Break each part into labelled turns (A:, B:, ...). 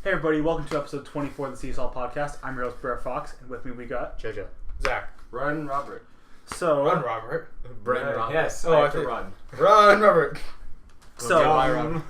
A: Hey everybody, welcome to episode 24 of the Seesaw Podcast. I'm your host, Bear Fox, and with me we got...
B: Jojo.
C: Zach.
D: Run, Robert.
A: So...
C: Run, Robert.
B: Bren Robert.
D: Yes, I have to run.
C: Run, Robert.
A: So,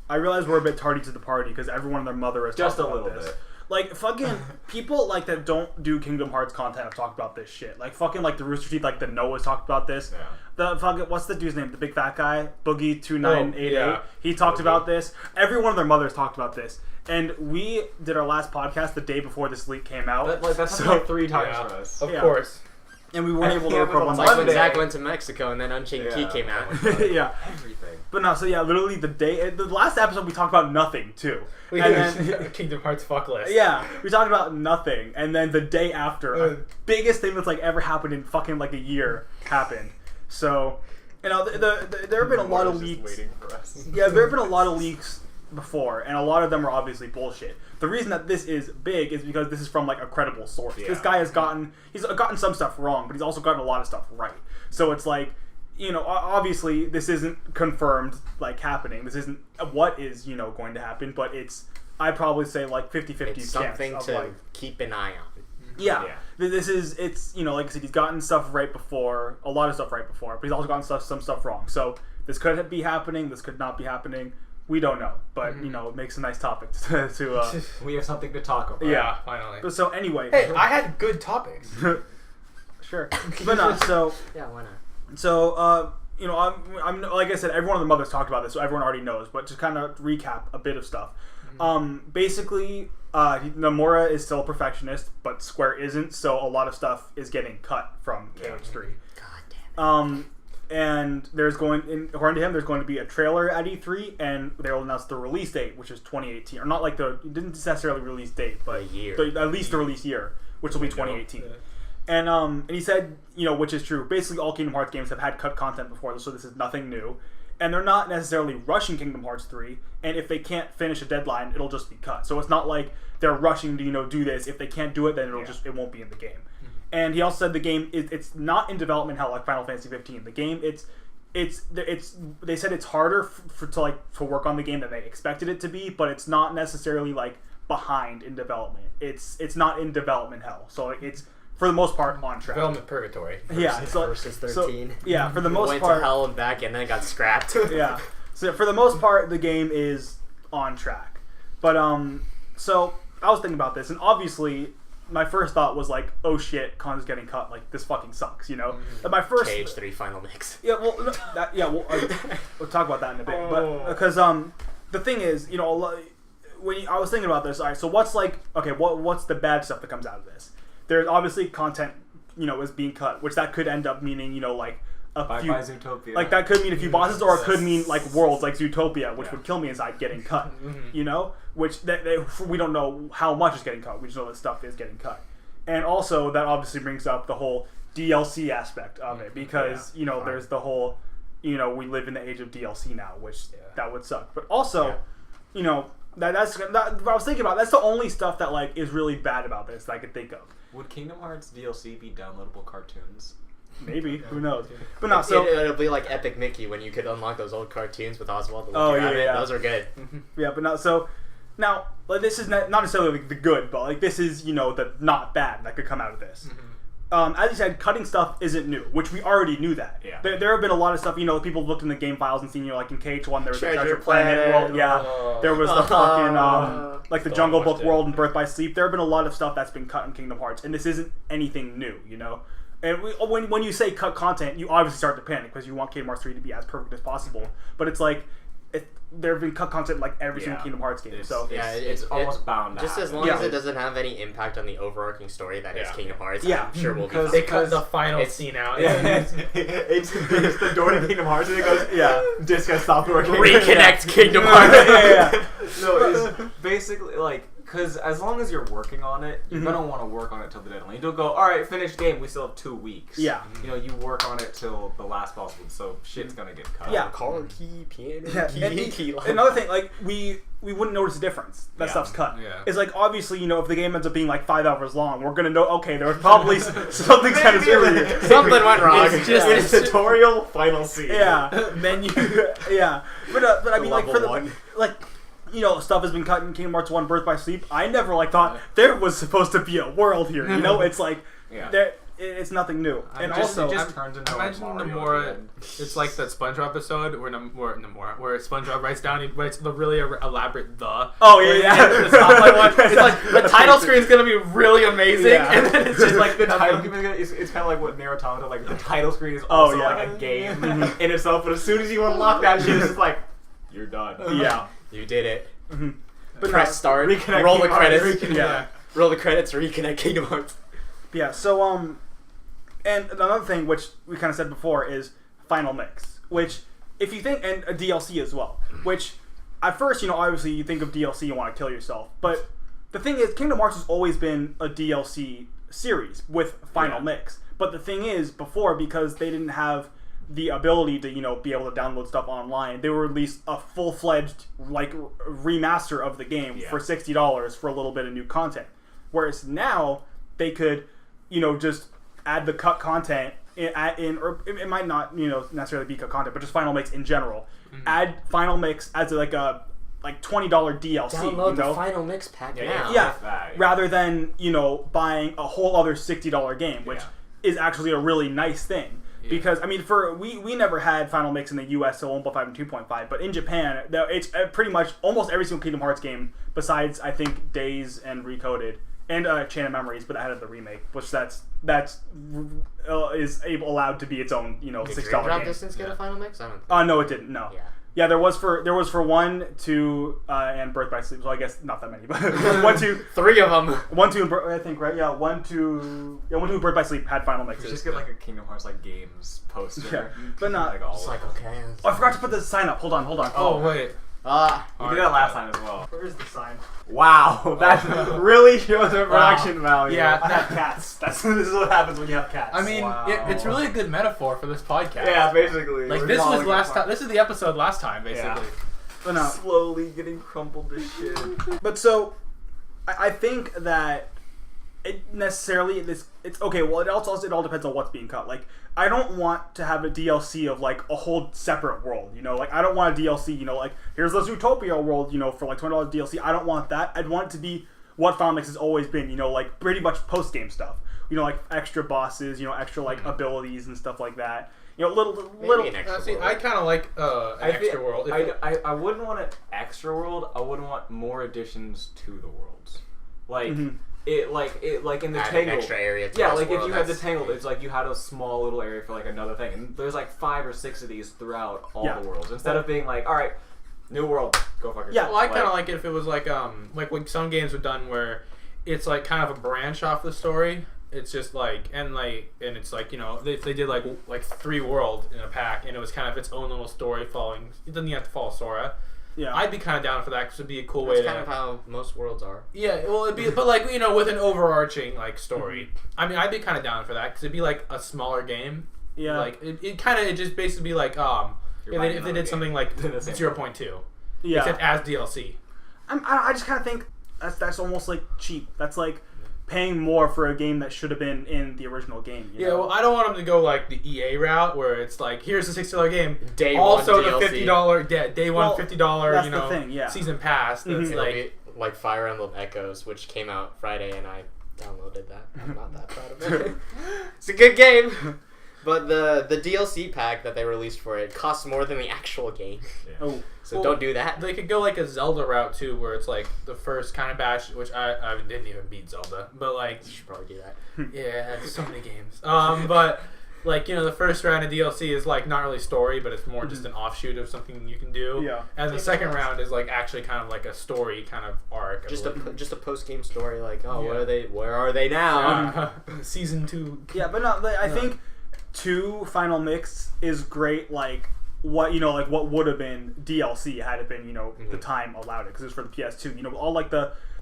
A: I realize we're a bit tardy to the party because everyone and their mother has
D: Just
A: talked
D: a
A: about
D: little
A: this.
D: bit.
A: Like, fucking people, like, that don't do Kingdom Hearts content have talked about this shit. Like, fucking, like, the Rooster Teeth, like, the Noah's talked about this.
D: Yeah.
A: The fucking, what's the dude's name? The big fat guy? Boogie2988.
C: yeah.
A: He talked about this. Every one of their mothers talked about this. And we did our last podcast the day before this leak came out.
D: That's like 3 times for us.
C: Of course.
A: And we weren't able to
D: Yeah,
A: record one
D: but
B: It's like
A: last
B: when
A: day.
B: Zach went to Mexico and then Unchained Key came out.
A: Yeah.
D: Everything.
A: But no, so yeah, literally the last episode we talked about nothing too.
C: We
A: And
C: did
A: then,
C: Kingdom Hearts fuck list.
A: yeah, we talked about nothing, and then the day after, biggest thing that's like ever happened in fucking like a year happened. So, you know, there have been a lot of leaks.
D: Waiting for us.
A: Yeah, there have been a lot of leaks before, and a lot of them are obviously bullshit. The reason that this is big is because this is from like a credible source.
D: Yeah.
A: This guy has gotten some stuff wrong, but he's also gotten a lot of stuff right. So it's like, you know, obviously this isn't confirmed like happening. This isn't what is, you know, going to happen, but I'd probably say like 50-50
B: It's something
A: chance
B: to
A: of, like,
B: keep an eye on.
A: yeah.
D: Yeah.
A: It's, you know, like I said, he's gotten stuff right before, a lot of stuff right before, but he's also gotten some stuff wrong. So this could be happening, this could not be happening. We don't know, but you know, it makes a nice topic to
D: We have something to talk about.
C: Yeah, finally.
A: but so anyway,
C: Hey, I had good topics.
A: sure, but no. So
B: Yeah, why not?
A: you know, I'm like I said, everyone of the mothers talked about this, so everyone already knows. But to kind of recap a bit of stuff, basically, Nomura is still a perfectionist, but Square isn't. So a lot of stuff is getting cut from KH3.
B: God damn it.
A: And according to him, there's going to be a trailer at E3, and they'll announce the release date, which is 2018, or not like it didn't necessarily release date, but
B: The year.
A: at least the release year, which will be 2018. And he said, you know, which is true. Basically, all Kingdom Hearts games have had cut content before, so this is nothing new. And they're not necessarily rushing Kingdom Hearts 3. And if they can't finish a deadline, it'll just be cut. So it's not like they're rushing to, you know, do this. If they can't do it, then it won't be in the game. And he also said the game it's not in development hell like Final Fantasy 15. The game they said it's harder to work on the game than they expected it to be, but it's not necessarily like behind in development. It's not in development hell. So it's for the most part on track.
C: Development purgatory.
A: Yeah, so
B: Versus 13.
A: yeah, for the most
B: Went
A: part.
B: to hell and back and then got scrapped.
A: Yeah. So for the most part, the game is on track. But so I was thinking about this, and obviously, my first thought was like, "Oh shit, Con's getting cut. Like this fucking sucks," you know. And my first
B: KH3 final mix.
A: yeah, well, we'll talk about that in a bit. But because the thing is, you know, I was thinking about this. All right, so what's the bad stuff that comes out of this? There's obviously content, you know, is being cut, which that could end up meaning, you know, like a few.
D: Bye Zootopia.
A: Like that could mean a few bosses, or it could mean like worlds like Zootopia, which would kill me inside getting cut. You know, which we don't know how much is getting cut. We just know that stuff is getting cut, and also that obviously brings up the whole DLC aspect of it because you know there's the whole, you know, we live in the age of DLC now, which that would suck. But also, you know, that's what I was thinking about. That's the only stuff that like is really bad about this that I could think of.
D: Would Kingdom Hearts DLC be downloadable cartoons?
A: Maybe, who knows? But no, so
B: It'll be like Epic Mickey when you could unlock those old cartoons with Oswald the
A: Oh,
B: Lucky
A: yeah,
B: Rabbit.
A: yeah.
B: Those are good.
A: yeah, but no, so now like this is not necessarily like, the good, but like this is, you know, the not bad that could come out of this. As you said, cutting stuff isn't new, which we already knew that.
D: Yeah.
A: There have been a lot of stuff, you know, people looked in the game files and seen, you know, like in KH1 there was the
B: Treasure
A: Treasure Planet
B: Planet.
A: world, yeah. There was the fucking like the Jungle Book world and Birth by Sleep. There have been a lot of stuff that's been cut in Kingdom Hearts, and this isn't anything new, you know. And when you say cut content, you obviously start to panic because you want Kingdom Hearts 3 to be as perfect as possible. But it's like there have been cut content like every single Kingdom Hearts game. So
D: It's almost bound to
B: Just as
D: happen.
B: long as it doesn't have any impact on the overarching story that is Kingdom Hearts,
A: Yeah.
B: I'm sure we'll be
D: Because-
C: They
B: fine.
C: cut the final scene out.
D: it's the door to Kingdom Hearts and it goes, disc has stopped working.
B: Reconnect Kingdom Hearts.
D: No, it's basically like, because as long as you're working on it, you're gonna want to work on it till the deadline. You don't go, all right, finished game. We still have 2 weeks.
A: Yeah.
D: You know, you work on it till the last possible. So shit's gonna get cut.
A: Yeah.
B: Car key, piano
A: Yeah,
B: key.
A: another thing, like we wouldn't notice a difference. That stuff's cut.
C: Yeah.
A: It's like obviously, you know, if the game ends up being like 5 hours long, we're gonna know. Okay, there was probably something's kind of screwy here.
B: Something went wrong.
D: It's tutorial final scene.
A: Yeah, menu. Yeah, but I mean, like for
B: Level
A: the
B: 1.
A: like, stuff has been cut in Kingdom Hearts 1 Birth by Sleep. I never thought there was supposed to be a world here. It's like it's nothing new. And also,
D: it just turns into
C: imagine
D: Mario.
C: It's like that SpongeBob episode where SpongeBob writes the really elaborate the.
A: Oh yeah.
C: It's like the title screen is gonna be really amazing, and then it's just like
D: The title screen it's kind of like what Nier Automata, like the title screen is also like a game in itself, but as soon as you unlock that shit, it's just like you're done.
A: Yeah,
B: You did it.
A: mm-hmm.
B: But press start.
D: Reconnect
B: Roll the
D: Kingdom Hearts,
B: credits. Roll the credits. Reconnect Kingdom Hearts.
A: Yeah. So and another thing which we kind of said before is Final Mix, which if you think, and a DLC as well, which at first obviously you think of DLC, you want to kill yourself, but the thing is Kingdom Hearts has always been a DLC series with Final Mix. But the thing is, before, because they didn't have the ability to be able to download stuff online, they were released a full-fledged remaster of the game for $60 for a little bit of new content. Whereas now they could just add the cut content or it might not necessarily be cut content, but just Final Mix in general. Add Final Mix as a $20 DLC.
B: Download the Final Mix pack now.
A: Yeah, rather than buying a whole other $60 game, which is actually a really nice thing. Yeah. Because we never had Final Mix in the US till 1.5 and 2.5, but in Japan, it's pretty much almost every single Kingdom Hearts game besides I think Days and Recoded and Chain of Memories, but ahead of the remake, which that's allowed to be its own $6
B: Did Dream Drop
A: game.
B: Distance get a Final Mix? I don't.
A: No, it didn't. No. Yeah, there was for 1, 2, and Birth by Sleep. So I guess not that many, but 1, 2,
B: 3 of them.
A: 1, 2, and I think right. Yeah, 1, 2, and Birth by Sleep had Final Mixes.
D: Just get a Kingdom Hearts games poster.
A: Yeah, but not.
B: It's okay.
A: Oh, I forgot to put the sign up. Hold on.
C: Oh wait.
D: We did that last time as well.
A: Where is the sign?
D: Wow, that really shows the production value.
C: Yeah,
A: I have cats. This is what happens when you have cats.
C: I mean, it's really a good metaphor for this podcast.
D: Yeah, basically.
C: This was last time. This is the episode last time, basically.
A: Yeah. But no.
D: Slowly getting crumpled to shit.
A: But so, I think that it necessarily it's okay. Well, it all depends on what's being cut. I don't want to have a DLC of a whole separate world. I don't want a DLC. Here's the Zootopia world. For $20 DLC. I don't want that. I'd want it to be what Final Mix has always been. Pretty much post game stuff. Extra bosses. Extra abilities and stuff like that. Little.
B: Extra
C: I kind of like an extra world.
D: I wouldn't want an extra world. I wouldn't want more additions to the worlds. It in the
B: add
D: Tangled
B: an extra area to
D: if
B: this world,
D: you had the Tangled, it's you had a small little area for another thing, and there's 5 or 6 of these throughout all the worlds. Instead of being all right, new world, go fuck yourself.
A: Yeah,
C: well, I kind of like it if it was when some games are done where it's kind of a branch off the story. It's just and it's if they did 3 world in a pack and it was kind of its own little story following. It doesn't have to follow Sora. Yeah, I'd be kind of down for that because it'd be a cool way.
B: That's kind of how most worlds are.
C: Yeah, well, it'd be, but with an overarching story. I mean, I'd be kind of down for that because it'd be a smaller game.
A: Yeah,
C: it just basically be if they did something 0.2.
A: Yeah,
C: except as DLC.
A: I just kind of think that's almost cheap. That's paying more for a game that should have been in the original game. You know?
C: Well, I don't want them to go the EA route where it's here's the $60 game,
B: day
C: also
B: one
C: the
B: DLC.
C: $50 day one $50
A: that's the thing,
C: season pass. That's
B: like Fire Emblem Echoes, which came out Friday, and I downloaded that. I'm not that proud of it. It's a good game. But the DLC pack that they released for it costs more than the actual game.
A: Yeah. Oh,
B: so don't do that.
C: They could go a Zelda route too, where it's the first kind of batch, which I didn't even beat Zelda, but
B: you should probably do that.
C: Yeah, so many games. But the first round of DLC is not really story, but it's more just an offshoot of something you can do.
A: Yeah.
C: And the second round is actually kind of a story kind of arc.
B: Just a post game story, where are they now?
C: Season 2.
A: Yeah, but no, I think 2 Final Mix is great. What what would have been DLC had it been the time allowed it, because it was for the PS2. All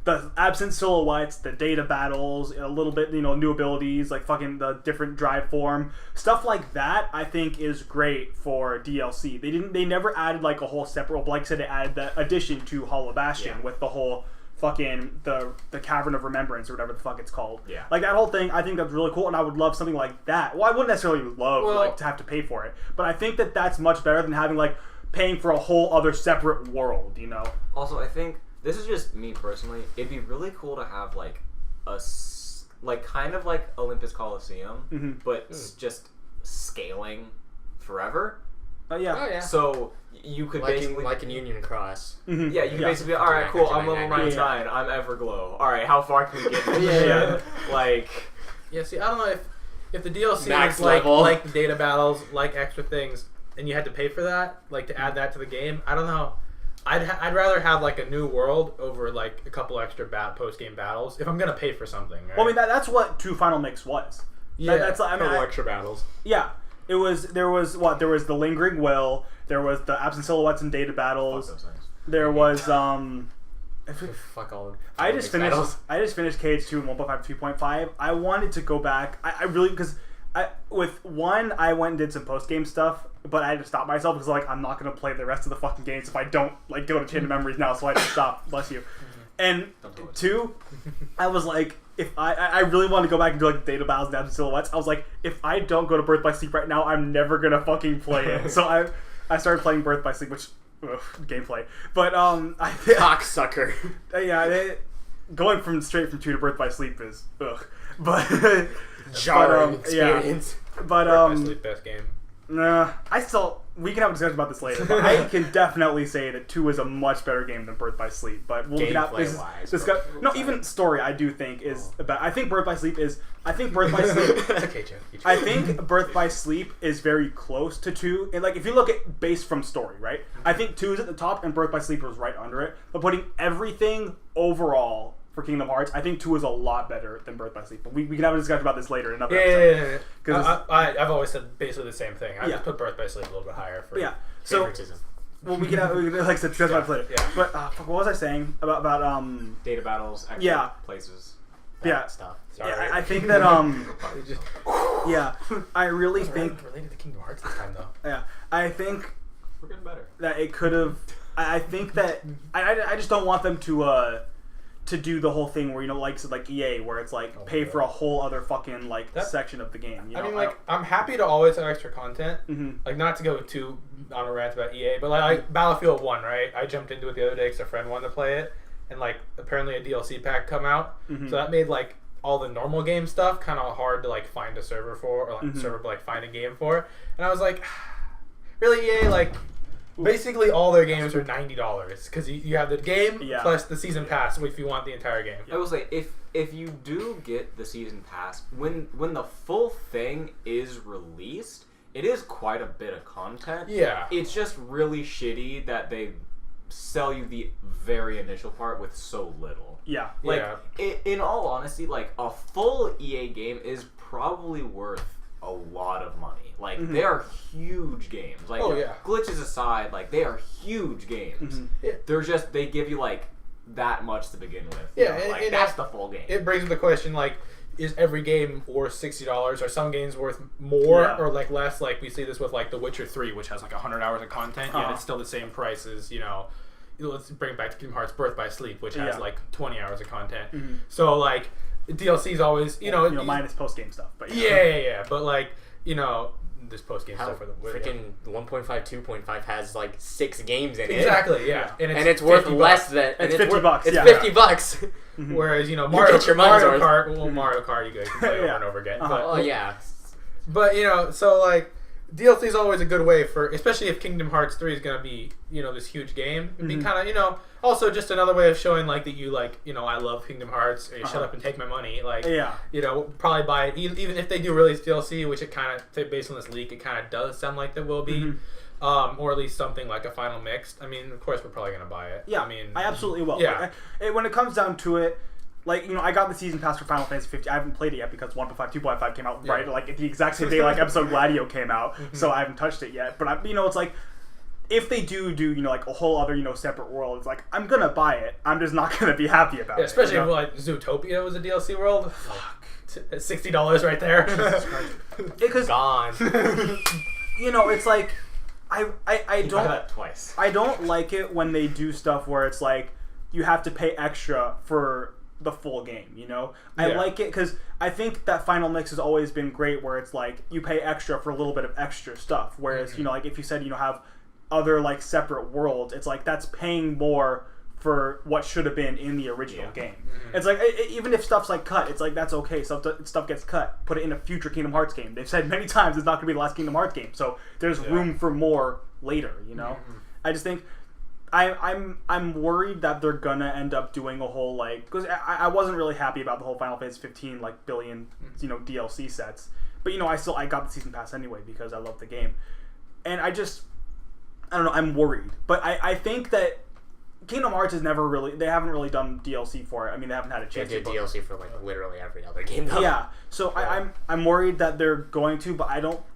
A: the absent silhouettes, the data battles, a little bit new abilities, fucking the different drive form stuff like that. I think is great for DLC. They never added a whole separate. Like I said, they added the addition to Hollow Bastion with the whole fucking the Cavern of Remembrance or whatever the fuck it's called.
D: Yeah.
A: That whole thing, I think that's really cool, and I would love something like that. Well, I wouldn't necessarily love to have to pay for it, but I think that that's much better than having paying for a whole other separate world, you know.
D: Also, I think this is just me personally. It'd be really cool to have like kind of like Olympus Coliseum, but just scaling forever.
A: Yeah.
B: Oh, yeah.
D: So you could basically
B: like in Union Cross.
D: Yeah, you could basically be, all right, cool. I'm level 99. I'm Everglow. All right, how far can we get? Like,
C: yeah. See, I don't know if the DLC
B: Max
C: was like
B: level.
C: the data battles, like extra things, and you had to pay for that, like to add that to the game. I don't know. I'd rather have like a new world over like a couple extra post game battles if I'm gonna pay for something. Right?
A: Well, I mean that's what 2 Final Mix was.
C: Yeah,
A: that's I mean,
C: extra battles.
A: Yeah, there was the Lingering Will, there was the Absent Silhouettes and Data Battles. There was
B: Fuck all of
A: I just finished KH3 and 1.5 2.5. I wanted to go back. I really because with 1 I went and did some post game stuff, but I had to stop myself because like I'm not gonna play the rest of the fucking games if I don't like go to Chain of Memories now. So I had to stop. Bless you. And 2, I was like, if I really want to go back and do like Data Battles and Absent Silhouettes. I was like, if I don't go to Birth by Sleep right now, I'm never gonna fucking play it. So I started playing Birth by Sleep, which gameplay. But
B: cocksucker.
A: Yeah, going straight from 2 to Birth by Sleep is but
B: jarring experience.
C: Birth by Sleep, best game.
A: Nah, we can have a discussion about this later. But I can definitely say that 2 is a much better game than Birth by Sleep. But we'll get out discuss. No, even story I do think is about. I think Birth by Sleep is. I think Birth by Sleep.
C: It's okay, Joe.
A: I think Birth by Sleep is very close to 2. And like if you look at based from story, right? I think 2 is at the top and Birth by Sleep was right under it. But putting everything overall for Kingdom Hearts, I think 2 is a lot better than Birth by Sleep. But we can have a discussion about this later in another episode.
C: Yeah. I've always said basically the same thing. I just put Birth by Sleep a little bit higher for
B: favoritism.
A: Well, we can like I said, discuss about this later.
C: Yeah.
A: But what was I saying about
D: Data battles, extra places.
B: Stuff.
C: Sorry.
A: Yeah, I think that yeah, I really think
C: related to Kingdom Hearts this time though.
A: Yeah, I think
D: We're getting better.
A: that it could have. I think that I just don't want them to do the whole thing where like EA where it's like pay for a whole other fucking section of the game. You know?
C: I mean, I'm happy to always have extra content.
A: Mm-hmm.
C: Like, not to go too on a rant about EA, but like Battlefield 1, right? I jumped into it the other day because a friend wanted to play it, and like apparently a DLC pack come out, so that made like all the normal game stuff kind of hard to like find a server for, or like server to like find a game for, and I was like, really EA, like. Basically, all their games are $90 because you have the game plus the season pass if you want the entire game.
D: I will say if you do get the season pass, when the full thing is released, it is quite a bit of content.
C: Yeah,
D: it's just really shitty that they sell you the very initial part with so little.
A: Yeah,
D: in all honesty, like a full EA game is probably worth a lot of money. Like they are huge games. Like glitches aside, like they are huge games. Yeah. They're just they give you like that much to begin with.
C: Yeah,
D: like that's the full game.
C: It brings up the question like, is every game worth $60? Are some games worth more or like less? Like we see this with like The Witcher 3, which has like 100 hours of content, yet it's still the same price as let's bring it back to Kingdom Hearts Birth by Sleep, which has like 20 hours of content. So like DLC is always
A: minus post game stuff, but
C: but like this post game stuff for the
B: freaking 1.5 2.5 has like 6 games in it.
C: Exactly, yeah.
B: And it's worth less than
A: it's $50.
B: It's $50.
C: Whereas
B: Mario
C: Kart you guys can play over and over again. But so like DLC is always a good way for, especially if Kingdom Hearts 3 is going to be, this huge game. It'd be kind of, also just another way of showing like that you like, I love Kingdom Hearts. Or shut up and take my money. Like, probably buy it. Even if they do release DLC, which it kind of, based on this leak, it kind of does sound like there will be. Or at least something like a final mixed. I mean, of course, we're probably going to buy it.
A: Yeah, I absolutely will. Yeah. When it comes down to it, like, I got the season pass for Final Fantasy 15. I haven't played it yet because 1.5, 2.5 came out right like at the exact same day like episode Gladio came out. So I haven't touched it yet. But it's like if they do like a whole other separate world, it's like I'm gonna buy it. I'm just not gonna be happy about it.
C: Especially if like Zootopia was a DLC world. Fuck, $60 right there.
A: Because
B: gone.
A: It's like I don't
D: that twice.
A: I don't like it when they do stuff where it's like you have to pay extra for the full game, I like it because I think that Final Mix has always been great where it's like you pay extra for a little bit of extra stuff, whereas like if you said have other like separate worlds, it's like that's paying more for what should have been in the original game. Mm-hmm. It's like even if stuff's like cut, it's like that's okay. Stuff gets cut. Put it in a future Kingdom Hearts game. They've said many times it's not going to be the last Kingdom Hearts game, so there's room for more later. You know, I just think I'm worried that they're gonna end up doing a whole like because I wasn't really happy about the whole Final Fantasy 15 like billion DLC sets, but I got the season pass anyway because I love the game, and I don't know, I'm worried, but I think that Kingdom Hearts has never really, they haven't really done DLC for it. I mean, they haven't had a chance
B: to. They did DLC for like literally every other game though.
A: Yeah, so I'm worried that they're going to, but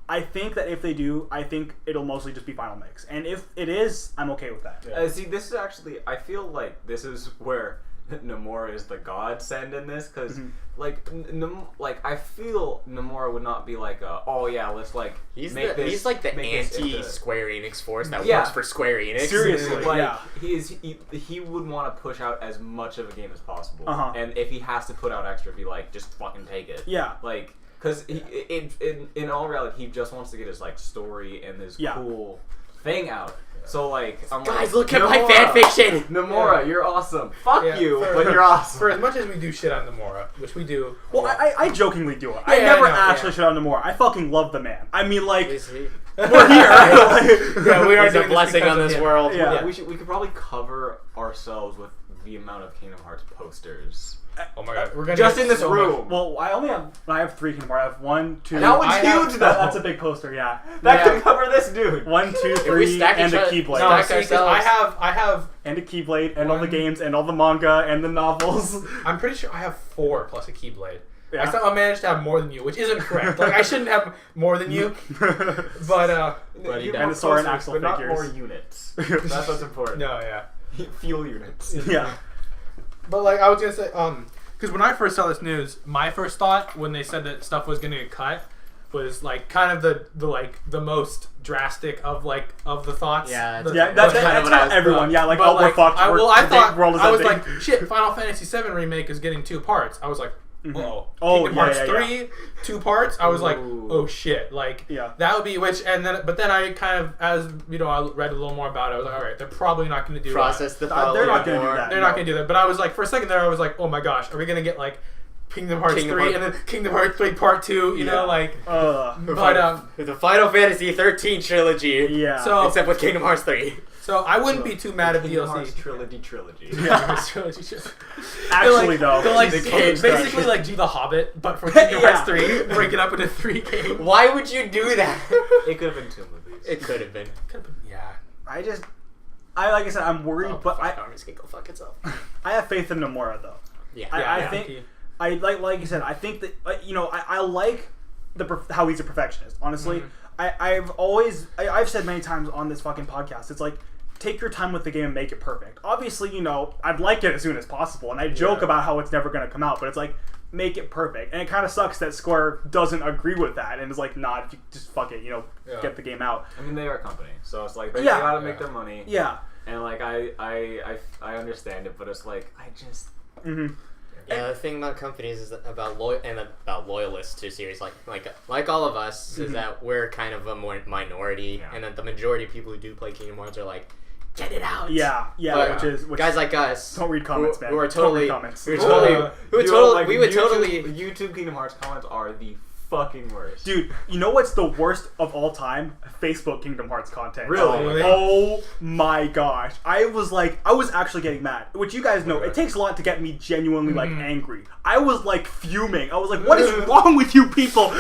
A: I think that if they do, I think it'll mostly just be Final Mix. And if it is, I'm okay with that.
D: Yeah. See, this is actually, I feel like this is where Nomura is the godsend in this, because I feel Nomura would not be like let's like
B: he's like the anti Square Enix force that works for Square Enix.
A: Seriously,
D: he would want to push out as much of a game as possible, and if he has to put out extra, be like just fucking take it.
A: Yeah,
D: like because in all reality, he just wants to get his like story and his cool thing out. So I'm
B: guys, look at my fanfiction.
D: Nomura, you're awesome. Fuck you, but you're awesome.
C: For as much as we do shit on Nomura, which we do.
A: Well, I jokingly do it. I never actually shit on Nomura. I fucking love the man. I mean, like, we're here.
B: We are doing a blessing on this world.
D: Yeah, we could probably cover ourselves with the amount of Kingdom Hearts posters.
C: Oh my god, we're gonna
D: just in this room.
A: Well, I have 3 Kingdom Hearts. I have 1, 2.
D: That one's huge, though.
A: That's a big poster. Yeah,
D: that could cover this dude.
A: 1, 2, 3, and a Keyblade.
C: No, I have
A: and a Keyblade, and all the games, and all the manga, and the novels.
C: I'm pretty sure I have 4 plus a Keyblade. Yeah. I somehow managed to have more than you, which isn't correct. Like I shouldn't have more than you, but
A: and the Sora and Axel
D: but
A: figures.
D: Not more units. That's what's important.
C: No, yeah,
D: fuel units.
A: Yeah.
C: But like I was gonna say, because when I first saw this news, my first thought when they said that stuff was gonna get cut was like kind of the most drastic of the thoughts.
A: Yeah, that's not everyone. Yeah, like we're fucked.
C: I was like, shit. Final Fantasy VII remake is getting 2 parts. I was like, whoa. Kingdom Hearts 3, 2 parts. I was like, oh shit. Like that would be but then I kind of, as I read a little more about it, I was like, all right, they're probably not going to do
B: that.
A: They're not going to do that.
C: They're not going to do that. But I was like, for a second there, I was like, oh my gosh, are we going to get like Kingdom Hearts 3 and then Kingdom Hearts 3 Part 2? You know, like
B: the Final Fantasy 13 trilogy.
A: Yeah.
C: So
B: except with Kingdom Hearts 3.
C: So I wouldn't be too mad if
D: Kingdom
C: DLC
D: Hearts trilogy.
A: Yeah,
C: trilogy.
A: Actually, though,
C: they're like basically like G the Hobbit, but for Kingdom Hearts 3, break it up into 3 games.
B: Why would you do that?
D: It could have been 2 movies.
B: It could have been.
C: Yeah.
A: Like I said, I'm worried, but
B: Armies can go fuck itself.
A: I have faith in Nomura, though.
B: Yeah.
A: I think. I like you said. I think that I like how he's a perfectionist. Honestly, I've said many times on this fucking podcast. It's like, take your time with the game and make it perfect. Obviously, I'd like it as soon as possible, and I joke about how it's never going to come out, but it's like, make it perfect. And it kind of sucks that Square doesn't agree with that and is like, nah, just fuck it, get the game out.
D: I mean, they are a company, so it's like they gotta make their money.
A: Yeah.
D: And like I understand it, but it's like I just.
A: Mm-hmm.
B: Yeah, the thing about companies is about loyalists to series like all of us is that we're kind of a more minority, and that the majority of people who do play Kingdom Hearts are like, get it out.
A: Yeah,
B: but, which guys like us
A: don't read comments, man.
B: Who are totally,
A: comments.
B: we would totally.
D: YouTube Kingdom Hearts comments are the fucking worst.
A: Dude, you know what's the worst of all time? Facebook Kingdom Hearts content.
D: Really?
A: Oh my gosh. I was actually getting mad. Which you guys know, it takes a lot to get me genuinely angry. I was like fuming. I was like, what is wrong with you people?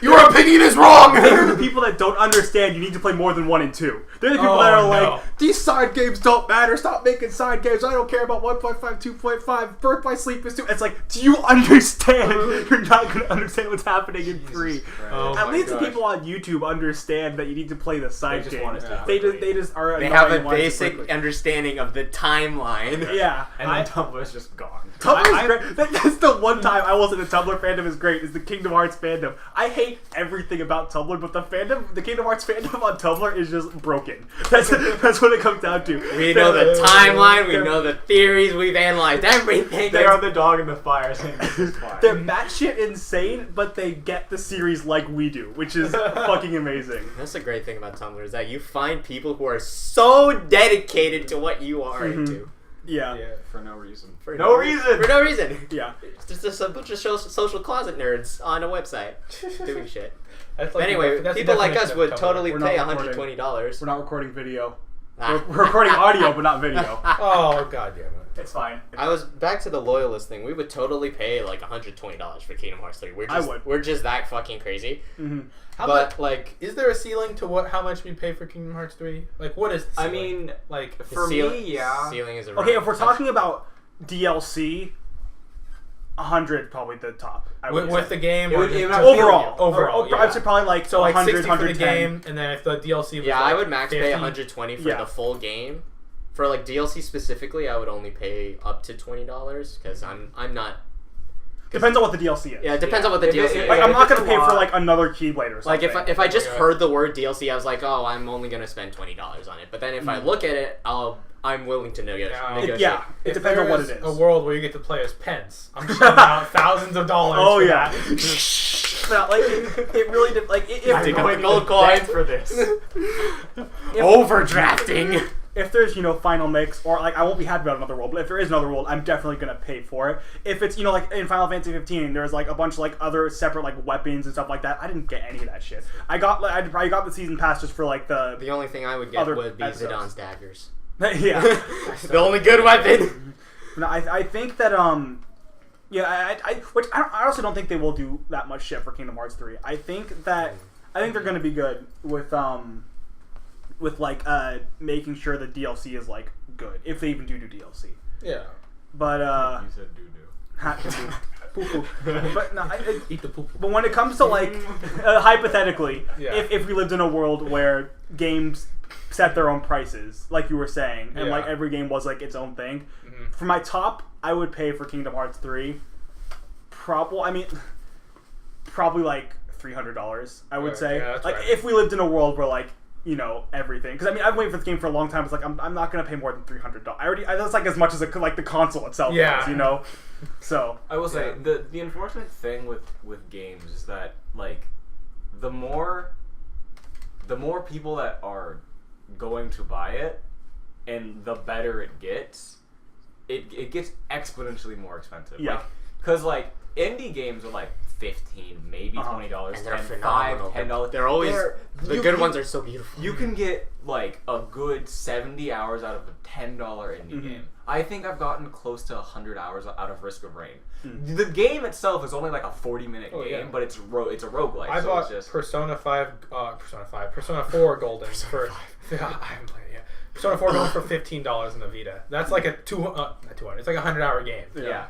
A: Your opinion is wrong! They're the people that don't understand you need to play more than 1 and 2. They're the people that are like, these side games don't matter. Stop making side games. I don't care about 1.5, 2.5. Birth by Sleep is 2. It's like, do you understand? You're not going to understand what's happening in 3. At least the people on YouTube understand that you need to play the side game. They just are.
B: They have a basic understanding of the timeline.
A: Yeah,
D: and then Tumblr's just gone.
A: Tumblr is great. That's the one time I wasn't a Tumblr fandom is great. Is the Kingdom Hearts fandom. I hate everything about Tumblr, but the Kingdom Hearts fandom on Tumblr is just broken. That's what it comes down to.
B: We know the timeline. We know the theories. We've analyzed everything.
D: They are the dog in the fire saying this is fine.
A: They're batshit insane, but they get the series like we do, which is fucking amazing.
B: That's the great thing about Tumblr is that you find people who are so dedicated to what you are into.
A: Yeah.
D: For no reason.
B: For no reason.
A: Yeah.
B: It's just a bunch of social closet nerds on a website doing shit.
C: That's
B: But anyway, people like us would totally pay $120.
A: We're not recording video. We're recording audio, but not video.
C: Oh, god damn it.
A: It's fine.
B: I was back to the loyalist thing. We would totally pay like $120 for Kingdom Hearts 3. We're just that fucking crazy.
A: Mm-hmm.
B: But like,
C: is there a ceiling to how much we pay for Kingdom Hearts 3? Like, what is the ceiling?
D: I mean,
C: like
D: for me, yeah.
B: Ceiling is
A: okay. If we're talking about DLC, 100 probably the top.
C: With the game,
A: overall,
C: yeah.
A: I'd say probably like
C: so
A: 100,
C: 60 for the game, and then if the DLC was
B: I would max
C: 50,
B: pay 120 for the full game. For like DLC specifically, I would only pay up to $20 because I'm not.
A: Depends on what the DLC is.
B: Yeah, it depends on what the DLC is.
A: Like, I'm not gonna pay for like another Keyblade or something.
B: Like if I just heard the word DLC, I was like, oh, I'm only gonna spend $20 on it. But then if I look at it, I'm willing to negotiate.
A: It depends on what it is.
C: A world where you get to play as Pence, I'm shelling out thousands of dollars.
A: Oh
C: for
A: yeah.
C: that.
A: No, like it really did. Like
B: I'm going gold coins
D: for this.
B: Overdrafting.
A: If there's, Final Mix, or, like, I won't be happy about another world, but if there is another world, I'm definitely going to pay for it. If it's, like, in Final Fantasy 15, there's, like, a bunch of, like, other separate, like, weapons and stuff like that. I didn't get any of that shit. I probably got the season pass just for, like,
B: The only thing I would get would be Zidon's daggers.
A: Yeah.
B: The only good weapon.
A: No, I think that, which I honestly don't think they will do that much shit for Kingdom Hearts 3. I think they're going to be good with like making sure the DLC is like good, if they even do DLC.
C: Yeah.
A: But
D: you said doo-doo.
A: Poo-poo. But no,
C: eat the poo-poo.
A: But when it comes to like hypothetically,
C: yeah.
A: if we lived in a world where games set their own prices, like you were saying, and like every game was like its own thing, for my top, I would pay for Kingdom Hearts 3. Probably like $300. I would say.
C: Yeah,
A: like
C: right.
A: if we lived in a world where like everything. Because I've waited for this game for a long time. It's like I'm not gonna pay more than $300. That's like as much as like the console itself does, So
D: I will say the unfortunate thing with games is that like the more people that are going to buy it, and the better it gets gets exponentially more expensive.
A: Yeah.
D: Because like indie games are like $15, maybe $20,
B: and they're
D: $5,
B: phenomenal.
D: $10.
B: They're always the good ones are so beautiful.
D: You can get like a good 70 hours out of a $10 indie game. I think I've gotten close to 100 hours out of Risk of Rain. The game itself is only like a 40-minute game, but it's a roguelike.
C: I bought
D: it's just...
C: Persona 4 Golden for. I haven't played it yet. Persona 4 Golden for $15 in the Vita. That's like a 200. It's like a 100-hour game.
D: Yeah.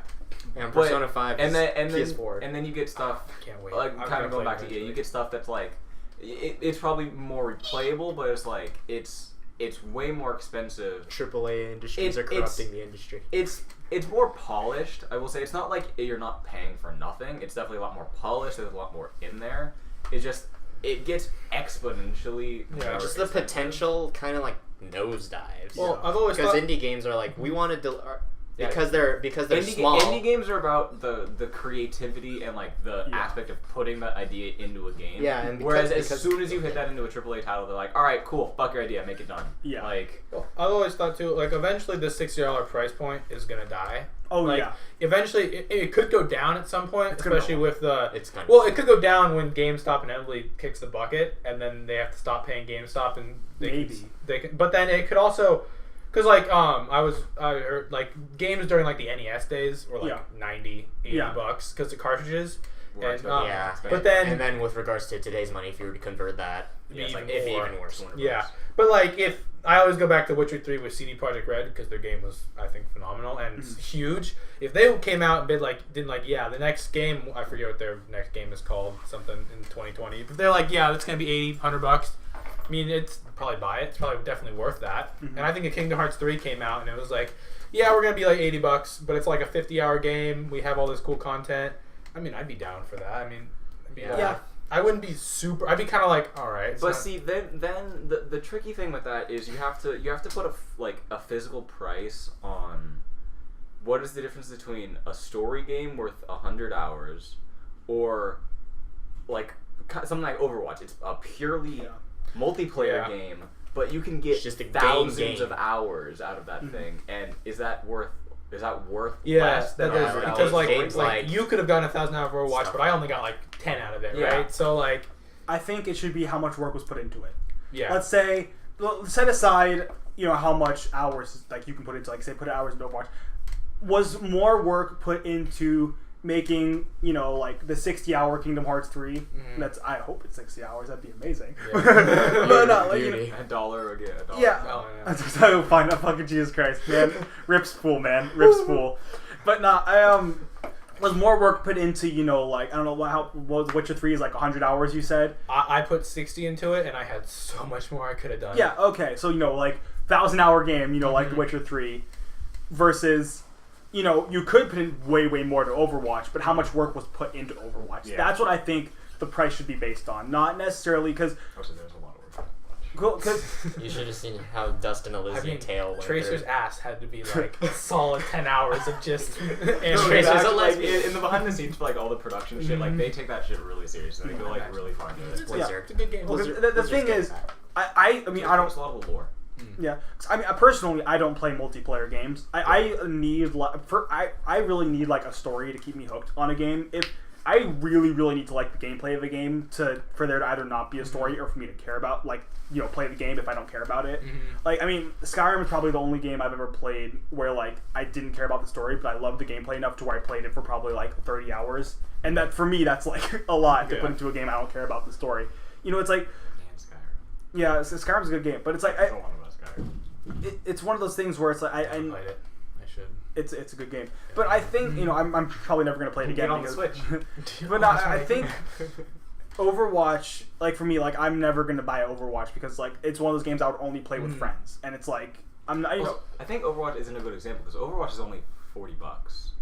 B: And Persona 5 is PS4.
D: And then you get stuff.
C: I can't wait.
D: Like kind of going back to you get stuff that's like, it's probably more replayable, but it's like it's way more expensive.
B: AAA industries are corrupting the industry.
D: It's more polished. I will say it's not like you're not paying for nothing. It's definitely a lot more polished. There's a lot more in there. It gets exponentially.
B: Yeah, just the potential kind of like nosedives.
C: Well, I've always
B: because
C: thought
B: indie games are like we want to. Because they're small.
D: Indie games are about the creativity and like the aspect of putting that idea into a game.
B: Yeah, and
D: whereas as soon as you hit that into a AAA title, they're like, all right, cool, fuck your idea, make it done.
A: Yeah.
D: Like,
C: I've always thought too. Like, eventually, the $60 price point is gonna die.
A: Oh
C: like,
A: yeah.
C: Eventually, it could go down at some point, especially with the.
B: It
C: could go down when GameStop inevitably kicks the bucket, and then they have to stop paying GameStop, and they can. But then it could also. Because, like, I heard, like, games during, like, the NES days were, like, $90, $80 because the cartridges. And, but then...
B: And then with regards to today's money, if you were to convert that, it'd be even worse.
C: Yeah. But, like, if... I always go back to Witcher 3 with CD Projekt Red because their game was, I think, phenomenal and huge. If they came out and the next game... I forget what their next game is called. Something in 2020. But they're like, it's going to be $80, $100. I mean, it's probably buy it. It's probably definitely worth that. And I think a Kingdom Hearts 3 came out and it was like, we're gonna be like $80, but it's like a 50-hour game. We have all this cool content. I mean, I'd be down for that. I mean, I wouldn't be super. I'd be kind of like, all right.
D: But see, then the tricky thing with that is you have to put a physical price on what is the difference between a story game worth 100 hours or like something like Overwatch. It's a purely multiplayer game, but you can get
B: just
D: thousands of hours out of that thing. And is that worth less than
C: because like you could have gotten 1,000 out of Overwatch, but I only got like 10 out of it, right? So like,
A: I think it should be how much work was put into it.
C: Yeah.
A: Let's say, set aside, how much hours like you can put into, like, say, put hours into Overwatch. Was more work put into making, like the 60-hour Kingdom Hearts 3? I hope it's 60 hours. That'd be amazing. Yeah. But no, like,
D: $1 again. $1.
A: Yeah.
C: Oh, yeah.
A: That's how find out. Fucking Jesus Christ, man. Rip spool, man. Rip spool. But no, was more work put into, like, I don't know how Witcher 3 is like 100 hours, you said?
C: I put 60 into it, and I had so much more I could have done.
A: Yeah, okay. So, like, 1,000-hour game, like The Witcher 3 versus, you could put in way, way more to Overwatch, but how much work was put into Overwatch? Yeah. That's what I think the price should be based on. Not necessarily because...
D: Also, there's a lot of work.
A: Because
B: you should have seen how Dustin Elysian tail went
C: Tracer's
B: through.
C: ass had to be like a solid 10 hours of just
B: Tracer's a lesbian.
D: In the behind the scenes for like all the production shit, like they take that shit really seriously. They go like really far into it.
C: It's a good game.
A: Well, the thing is, I mean, I don't.
D: There's a lot of lore.
A: Yeah, I mean, personally, I don't play multiplayer games. I really need like a story to keep me hooked on a game. If I really, really need to like the gameplay of a game for there to either not be a story or for me to care about, like, play the game if I don't care about it. Like, I mean, Skyrim is probably the only game I've ever played where like I didn't care about the story, but I loved the gameplay enough to where I played it for probably like 30 hours, and that for me that's like a lot to put into a game I don't care about the story. It's like, yeah, Skyrim's a good game, but it's like it's one of those things where it's like I
C: played it. I should.
A: It's a good game, but I think I'm probably never gonna play it again
D: on the Switch.
A: But no, I think Overwatch, like for me, like I'm never gonna buy Overwatch because like it's one of those games I would only play with friends, and it's like I'm not.
D: I think Overwatch isn't a good example because Overwatch is only $40.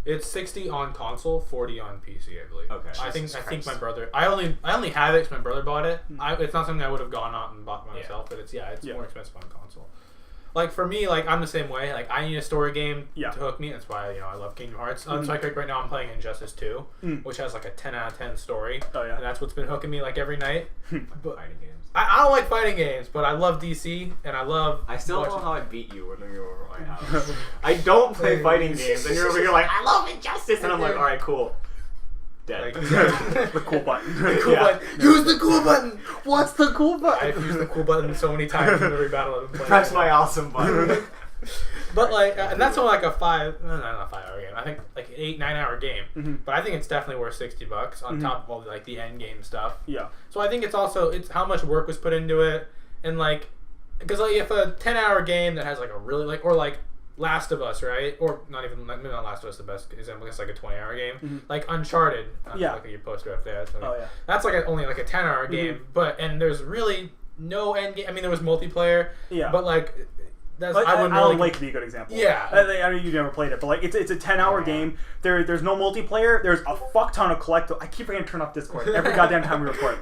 C: It's 60 on console, 40 on PC, I believe.
D: Okay.
C: I think my brother. I only have it because my brother bought it. It's not something I would have gone out and bought myself, but it's more expensive on console. Like for me, like I'm the same way. Like I need a story game to hook me. That's why I love Kingdom Hearts. So like right now I'm playing Injustice 2, which has like a 10 out of 10 story.
A: Oh yeah.
C: And that's what's been hooking me like every night.
D: But fighting games.
C: I don't like fighting games, but I love DC and I love.
D: I still don't know how I beat you when you were over my house. I don't play fighting games, and you're over here like I love Injustice, and I'm like, all right, cool. Dead.
A: The cool button.
C: The cool button. Use the cool button.
A: What's the cool button?
C: I've used the cool button so many times in every battle I've been playing.
D: Press my awesome button.
C: But like, and that's only like a not 5 hour game. I think like an 8-9 hour game. But I think it's definitely worth $60 on top of all like the end game stuff.
A: Yeah.
C: So I think it's how much work was put into it, and like, because like if a 10-hour game that has like a really like or like Last of Us, right? Or not even, maybe not Last of Us the best example. It's like a 20-hour game. Like Uncharted. Like your poster up there. That's like only like a 10-hour game. And there's really no end game. I mean, there was multiplayer. Yeah. But like,
A: Alan Wake would be a good example.
C: Yeah.
A: I mean, you never played it, but like, it's a 10-hour game. There's no multiplayer. There's a fuck ton of collectibles. I keep forgetting to turn off Discord every goddamn time we record.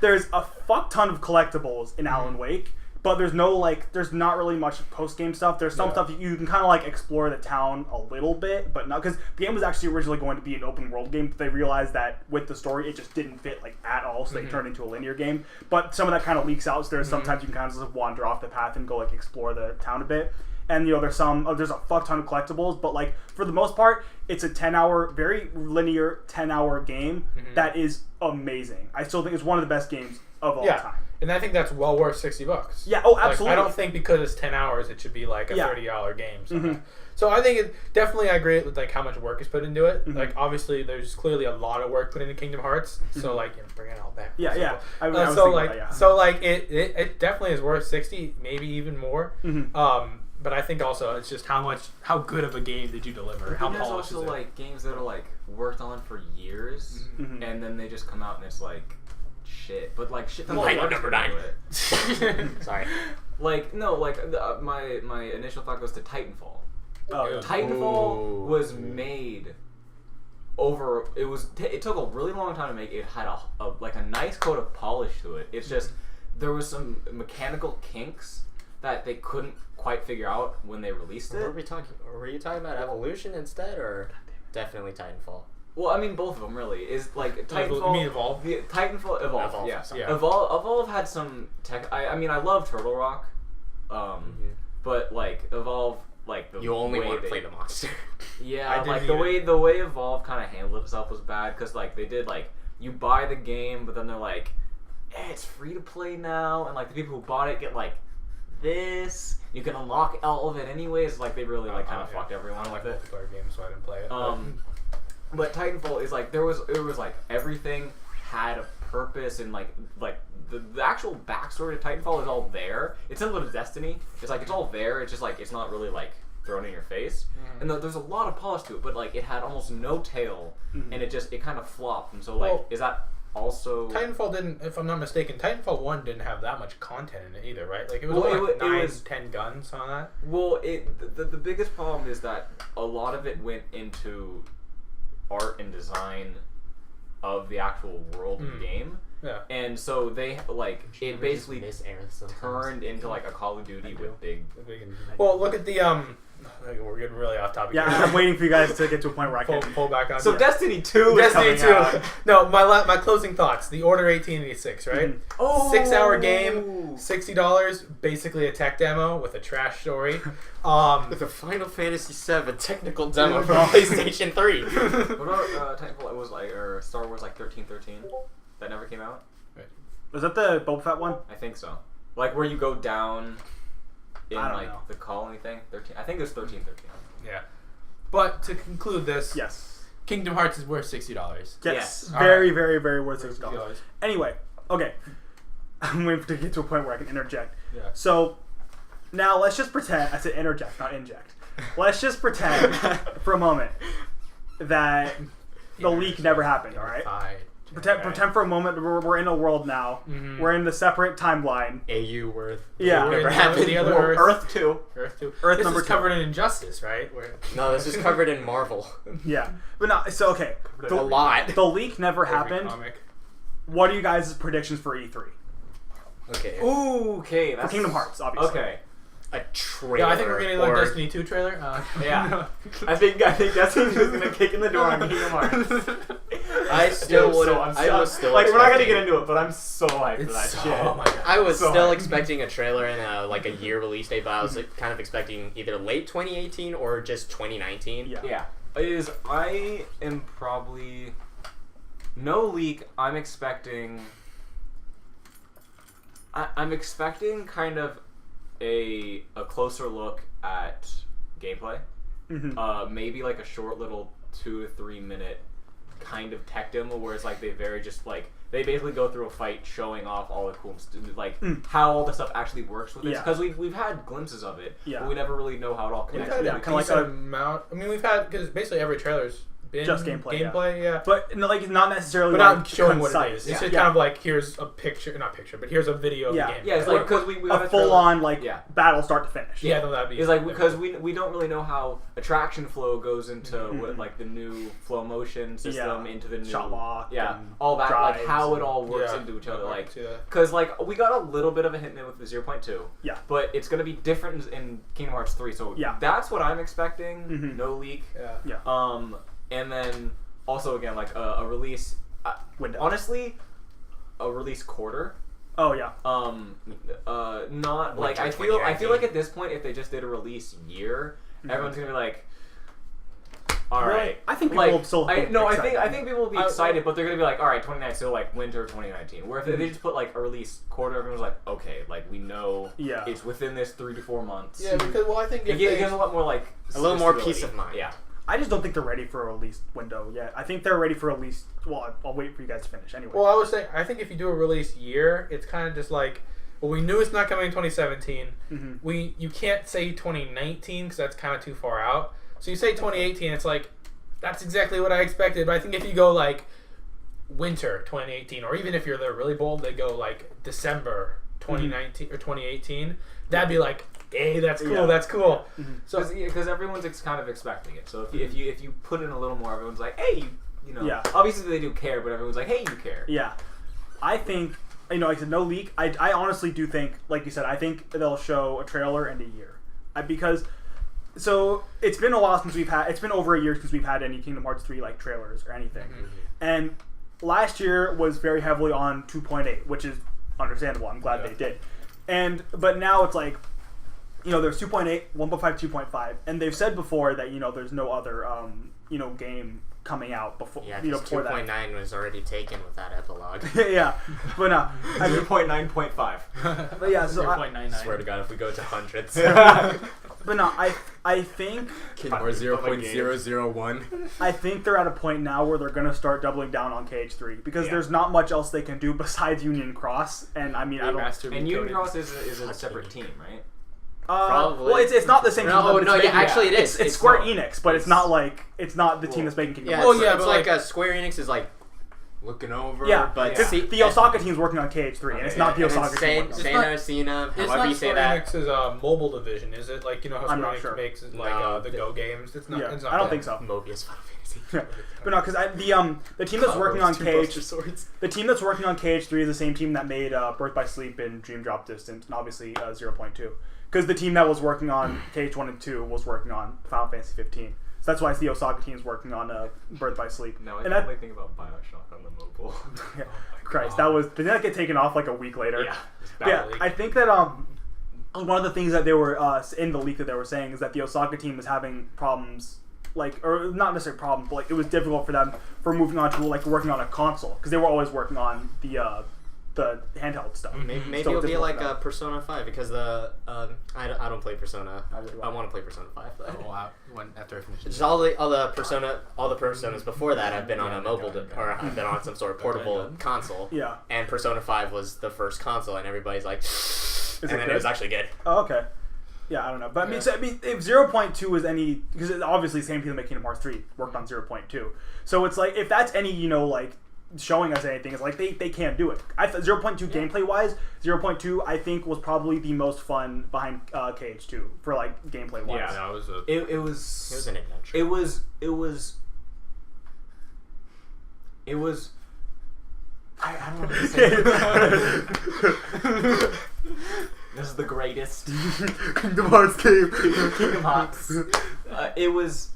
A: There's a fuck ton of collectibles in Alan Wake. But there's not really much post-game stuff. There's some stuff you can kind of like explore the town a little bit, but not, because the game was actually originally going to be an open world game, but they realized that with the story it just didn't fit like at all, so they turned it into a linear game. But some of that kind of leaks out, so there's sometimes you can kind of just wander off the path and go like explore the town a bit. And there's a fuck ton of collectibles, but like for the most part, it's a 10-hour, very linear 10-hour game that is amazing. I still think it's one of the best games of all time.
C: And I think that's well worth $60.
A: Yeah. Oh, absolutely.
C: Like, I don't think because it's 10 hours, it should be like a $30 game. So I think definitely I agree with like how much work is put into it. Like obviously, there's clearly a lot of work put into Kingdom Hearts. So like, bring it all back.
A: Yeah.
C: So it definitely is worth 60, maybe even more. But I think also it's just how good of a game did you deliver? How
D: there's also like games that are like worked on for years, and then they just come out and it's like shit. But like shit.
B: Number 9. Sorry.
D: Like no, like my initial thought goes to Titanfall.
A: Oh,
D: Titanfall was made over. It took a really long time to make. It had a nice coat of polish to it. It's just there was some mechanical kinks that they couldn't quite figure out when they released it.
B: Were you talking about Evolution instead, or definitely Titanfall?
D: Well, I mean, both of them really is like Titanfall.
C: You mean Evolve?
D: Titanfall, Evolve. Yeah.
C: Yeah.
D: Evolve had some tech. I mean, I love Turtle Rock, but like Evolve, like the
B: you only
D: way
B: want to play the monster.
D: Yeah, like the way Evolve kind of handled itself was bad because like they did like you buy the game, but then they're like, it's free to play now, and like the people who bought it get like this. You can unlock all of it anyways. Like they really like kind of fucked everyone.
C: I don't like
D: with it.
C: multiplayer games, so I didn't play it.
D: But Titanfall is like it was like everything had a purpose and like the actual backstory to Titanfall is all there. It's similar to Destiny. It's like it's all there. It's just like it's not really like thrown in your face. And there's a lot of polish to it, but like it had almost no tail, and it kind of flopped. And so like is that also
C: Titanfall didn't, if I'm not mistaken, Titanfall 1 didn't have that much content in it either, right? Like it was 10 guns on that.
D: Well, the biggest problem is that a lot of it went into art and design of the actual world and game.
C: Yeah.
D: And so they like it basically turned into like a Call of Duty with big.
C: Well, look at the we're getting really off topic.
A: Yeah, I'm waiting for you guys to get to a point where I can
C: pull back on.
D: So Destiny 2
C: Destiny
D: is coming
C: 2.
D: out.
C: No, my closing thoughts. The Order 1886, right?
D: Oh,
C: 6-hour game, $60, basically a tech demo with a trash story.
B: With a Final Fantasy VII technical demo for PlayStation 3.
D: What about Titanfall? It was like or Star Wars like 1313. That never came out.
A: Was that the Boba Fett one?
D: I think so. Like where you go down in like
A: know.
D: the colony thing. 13. I think it was 1313.
C: Yeah. But to conclude this,
A: Yes.
C: Kingdom Hearts is worth $60.
A: Yes.
D: Yes.
A: Very, very, very worth $60.
C: $60.
A: Anyway, okay. I'm waiting to get to a point where I can interject.
C: Yeah.
A: So, now let's just pretend, I said interject, not inject. Let's just pretend for a moment that the leak never happened, alright? Pretend for a moment we're in a world now. We're in the separate timeline.
B: AU worth.
A: Yeah.
C: Never happened. The other
D: Earth 2.
C: Earth 2.
A: Earth
C: this
A: number
C: is
A: 2.
C: covered in Injustice, right?
B: No, this is covered in Marvel.
A: Yeah. But no, so okay.
B: A lot.
A: The leak never happened.
C: Comic.
A: What are you guys' predictions for E3?
B: Okay.
D: Ooh, okay.
A: For Kingdom Hearts, obviously.
D: Okay.
B: A trailer.
C: Yeah, I think we're getting like Destiny 2 trailer.
D: Yeah. I think Destiny's just gonna kick in the door on Kingdom Hearts.
B: I still would.
D: I was still like, we're not gonna get into it, but I'm so hyped for that shit.
C: Oh my god.
B: I was still expecting a trailer and a year release date, but I was kind of expecting either late 2018 or just 2019.
D: Yeah. I am probably no leak. I'm expecting kind of a closer look at gameplay. Maybe like a short little 2 to 3 minute kind of tech demo where it's like they basically go through a fight showing off all the cool how all the stuff actually works with it, because we've had glimpses of it, but we never really know how it all connects.
C: We've had kind of like a amount. I mean, we've had, because basically every trailer's been
A: just gameplay,
C: yeah.
A: But like not necessarily,
C: but
A: like,
C: not showing
A: concise.
C: what it is. It's just kind of like, here's a picture, but here's a video of the game.
D: Yeah, it's like because we
A: a full on battle start to finish.
C: Yeah, that'd be.
D: It's like because we don't really know how attraction flow goes into what like the new flow motion system into the new
A: shot lock,
D: all that, like how it all works into each other, like because like we got a little bit of a hint with the 0.2, but it's gonna be different in Kingdom Hearts 3, so that's what I'm expecting. No leak. And then also again like a release
A: window.
D: Honestly, a release quarter.
A: Oh yeah.
D: Not like I feel like at this point if they just did a release year, everyone's gonna be like, all right.
A: I think people will still.
D: I think people will be excited, but they're gonna be like, all right, 2019, so like winter 2019. Where if they just put like a release quarter, everyone's like, okay, like we know it's within this 3 to 4 months.
C: Yeah, because I think
D: it gives a lot more like
B: a little more peace of mind.
D: Yeah.
A: I just don't think they're ready for a release window yet. I think they're ready for a release. Well, I'll wait for you guys to finish anyway.
C: Well, I was saying, I think if you do a release year, it's kind of just like, well, we knew it's not coming in 2017. You can't say 2019 because that's kind of too far out. So you say 2018, it's like, that's exactly what I expected. But I think if you go like winter 2018, or even if you're really bold, they go like December 2019 or 2018, that'd be like, hey, that's cool. That's cool.
D: So because everyone's kind of expecting it. So if you put in a little more, everyone's like, hey, you know. Obviously they do care, but everyone's like, hey, you care.
A: Yeah, I think like I said, no leak. I honestly do think, like you said, I think they'll show a trailer in a year, because so it's been a while since it's been over a year since we've had any Kingdom Hearts 3 like trailers or anything. And last year was very heavily on 2.8, which is understandable. I'm glad they did. But now it's like, there's 2.8, 1.5, 2.5, and they've said before that there's no other game coming out before.
B: Yeah, before 2.9 was already taken with that epilogue.
A: Yeah, but no,
D: 0.9.5.
A: But yeah, so
B: I swear to God, if we go to hundreds.
A: But no, I think
B: Kingdom Hearts 0.001.
A: I think they're at a point now where they're gonna start doubling down on KH3 because there's not much else they can do besides Union Cross, and I mean I don't.
D: And Union Cross is a separate team, right?
B: Probably.
A: Well, it's not the same team.
B: Actually it is.
A: It's Square Enix, but it's not the team that's making Kingdom Hearts.
B: It's like Square Enix is like looking over. But
A: the Osaka team's working on KH3, and it's not the Osaka team.
B: Sena, however you say that.
C: It's not Square Enix's mobile division, is it? Like how Square Enix makes the Go games. It's not.
A: Yeah,
C: it's not
A: I don't think so.
B: Mobius Final Fantasy.
A: But no, because the team that's working on the team that's working on KH3 is the same team that made Birth by Sleep and Dream Drop Distance, and obviously 0.2. Because the team that was working on KH1 and 2 was working on Final Fantasy 15. So that's why the Osaka team's working on Birth by Sleep.
D: No, I only think about Bioshock on the mobile.
A: Yeah. Christ, did that get taken off like a week later?
C: Yeah.
A: I think that one of the things that they were in the leak that they were saying is that the Osaka team was having problems, or not necessarily problems, but it was difficult for them for moving on to working on a console because they were always working on the handheld stuff.
B: Maybe it'll be like a Persona 5 because I don't play Persona. I want to play Persona 5 though.
C: After I finish
B: just all the Personas before that I've been on a mobile or I've been on some sort of portable console.
A: Yeah.
B: And Persona 5 was the first console, and everybody's like, it was actually good.
A: Oh, okay. Yeah, I don't know, but I mean, if 0.2 is any, because it's obviously the same people that make Kingdom Hearts 3 worked on 0.2, so it's like if that's any showing us anything, it's like they can't do it. I thought 0.2 gameplay wise, 0.2 I think was probably the most fun behind KH2 for gameplay wise.
C: Yeah, no,
B: it was an adventure.
D: It was I don't know what to say. This is the greatest
A: Kingdom Hearts game.
D: Kingdom Hearts. It was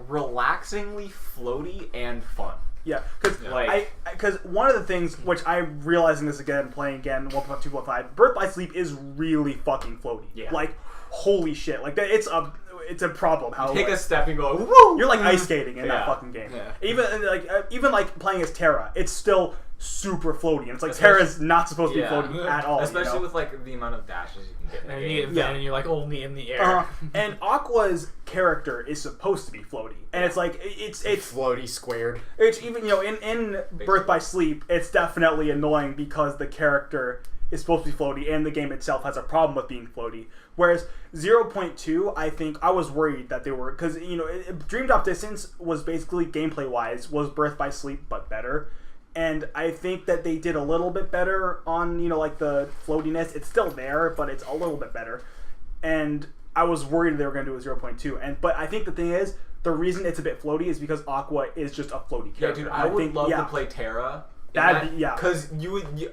D: relaxingly floaty and fun.
A: Yeah, because one of the things which I'm realizing this again, playing again 1.2.5, Birth by Sleep is really fucking floaty.
D: Yeah.
A: Holy shit! It's a problem. How
D: take a step and go, woo!
A: You're ice skating in that fucking game.
D: Yeah.
A: Even playing as Terra, it's still super floaty, and it's Terra's not supposed to be floaty at all.
D: Especially with the amount of dashes you can get.
C: And you get and you're only in the air.
A: And Aqua's character is supposed to be floaty, and it's
B: floaty squared.
A: It's even in Birth by Sleep, it's definitely annoying because the character is supposed to be floaty, and the game itself has a problem with being floaty. Whereas 0.2, I think I was worried that they were, because Dream Drop Distance was basically gameplay wise was Birth by Sleep but better. And I think that they did a little bit better on, the floatiness. It's still there, but it's a little bit better. And I was worried they were going to do a 0.2. But I think the thing is, the reason it's a bit floaty is because Aqua is just a floaty character.
D: Yeah, dude, I would love to play Terra. Because